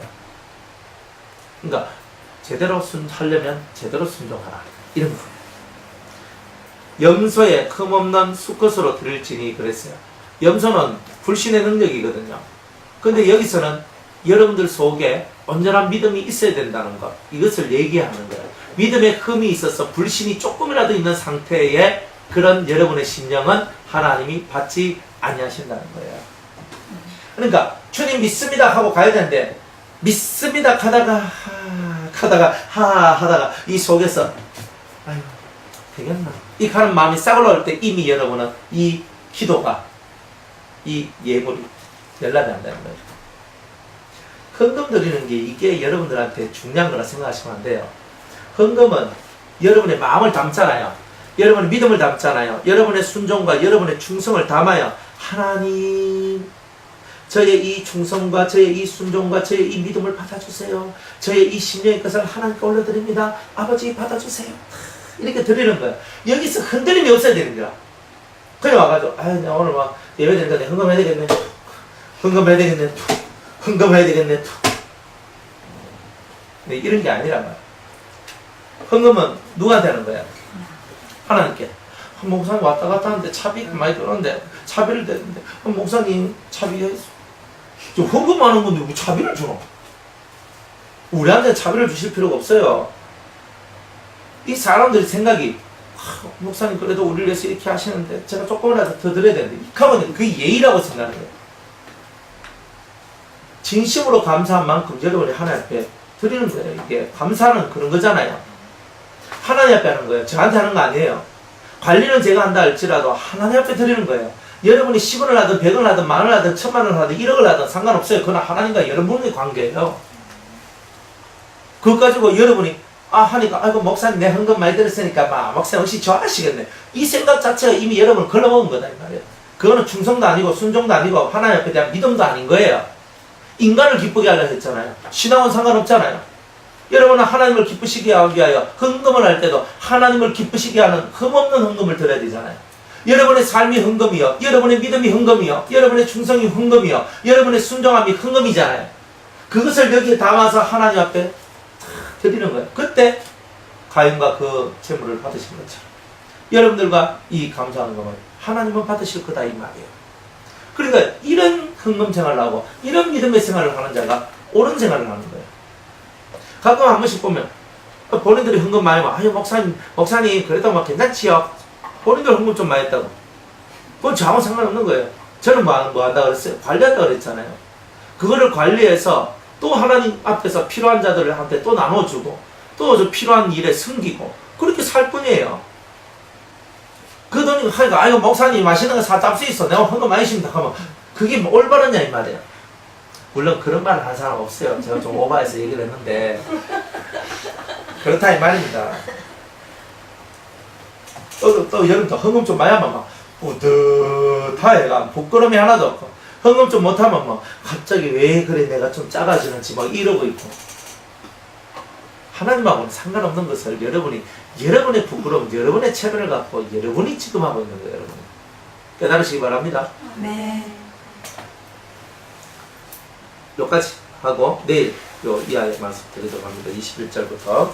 그러니까 제대로 하려면 제대로 순종하라 이런 거예요. 염소의 흠없는 수컷으로 드릴지니 그랬어요. 염소는 불신의 능력이거든요. 근데 여기서는 여러분들 속에 온전한 믿음이 있어야 된다는 것, 이것을 얘기하는 거예요. 믿음에 흠이 있어서 불신이 조금이라도 있는 상태에 그런 여러분의 심령은 하나님이 받지 아니하신다는 거예요. 그러니까 주님 믿습니다 하고 가야 되는데 믿습니다 하다가 이 속에서 아유 되겠나 이 가는 마음이 싹 올라올 때 이미 여러분은 이 기도가 이 예물이 연락이 안 되는 거예요. 헌금 드리는 게 이게 여러분들한테 중요한 거라 생각하시면 안 돼요. 헌금은 여러분의 마음을 담잖아요. 여러분의 믿음을 담잖아요. 여러분의 순종과 여러분의 충성을 담아요. 하나님 저의 이 충성과 저의 이 순종과 저의 이 믿음을 받아주세요. 저의 이 심령의 것을 하나님께 올려드립니다. 아버지 받아주세요. 이렇게 드리는 거예요. 여기서 흔들림이 없어야 되는 거야. 그냥 와가지고 나 오늘 막 예배 드니까 헌금해야 되겠네. 헌금해야 되겠네. 네, 이런 게 아니란 말이야. 헌금은 누구한테 하는 거야? 하나님께. 목사님 왔다 갔다 하는데 차비가 많이 들었는데 차비를 대는데 목사님 차비가 헌금하는 건데 왜 차비를 주노? 우리한테 차비를 주실 필요가 없어요. 이 사람들이 생각이 목사님 그래도 우리를 위해서 이렇게 하시는데 제가 조금이라도 더 드려야 되는데 이하면 그게 예의라고 생각하는 거예요. 진심으로 감사한 만큼 여러분이 하나님 앞에 드리는 거예요. 이게 감사는 그런 거잖아요. 하나님 앞에 하는 거예요. 저한테 하는 거 아니에요. 관리는 제가 한다 할지라도 하나님 앞에 드리는 거예요. 여러분이 10원을 하든 100원을 하든 10,000원을 하든 10,000,000원을 하든 1억을 하든 상관없어요. 그건 하나님과 여러분의 관계예요. 그거 가지고 여러분이 하니까 아이고 목사님 내 헌금 많이 들었으니까 목사님 혹시 좋아하시겠네. 이 생각 자체가 이미 여러분을 걸러먹은 거다 이 말이에요. 그거는 충성도 아니고 순종도 아니고 하나님 앞에 대한 믿음도 아닌 거예요. 인간을 기쁘게 하려고 했잖아요. 신앙은 상관없잖아요. 여러분은 하나님을 기쁘시게 하기 위하여 헌금을 할 때도 하나님을 기쁘시게 하는 흠없는 헌금을 드려야 되잖아요. 여러분의 삶이 헌금이요, 여러분의 믿음이 헌금이요, 여러분의 충성이 헌금이요, 여러분의 순종함이 헌금이잖아요. 그것을 여기에 담아서 하나님 앞에 탁 드리는 거예요. 그때 가인과 그 제물을 받으신 거죠. 여러분들과 이 감사하는 것을 하나님은 받으실 거다 이 말이에요. 그러니까 이런 헌금 생활을 하고 이런 믿음의 생활을 하는 자가 옳은 생활을 하는 거예요. 가끔 한 번씩 보면 본인들이 헌금 많이 하면 아유 목사님 그래도 막 괜찮지요. 본인들 헌금 좀 많이 했다고. 그건 저하고 상관없는 거예요. 저는 뭐 한다 그랬어요? 관리한다 그랬잖아요. 그거를 관리해서 또 하나님 앞에서 필요한 자들한테 또 나눠주고 또 저 필요한 일에 섬기고 그렇게 살 뿐이에요. 그 돈이 하니까 아이고 목사님 맛있는 거 사잡 수 있어. 내가 헌금 많이 줍니다. 하면 그게 뭐 올바르냐 이 말이에요. 물론 그런 말을 하는 사람 없어요. 제가 좀 오버해서 얘기를 했는데 그렇다 이 말입니다. 또 여름도 헌금 좀 많이 하면 막 뿌듯하해가 부끄러움이 하나도 없고 헌금 좀 못하면 막 갑자기 왜 그래 내가 좀 작아지는지 막 이러고 있고 하나님하고는 상관없는 것을 여러분의 부끄러움, 여러분의 체면을 갖고 여러분이 지금 하고 있는 거예요. 여러분 깨달으시기 바랍니다. 네. 여기까지 하고 내일 이 아이 말씀 드리도록 합니다. 21절부터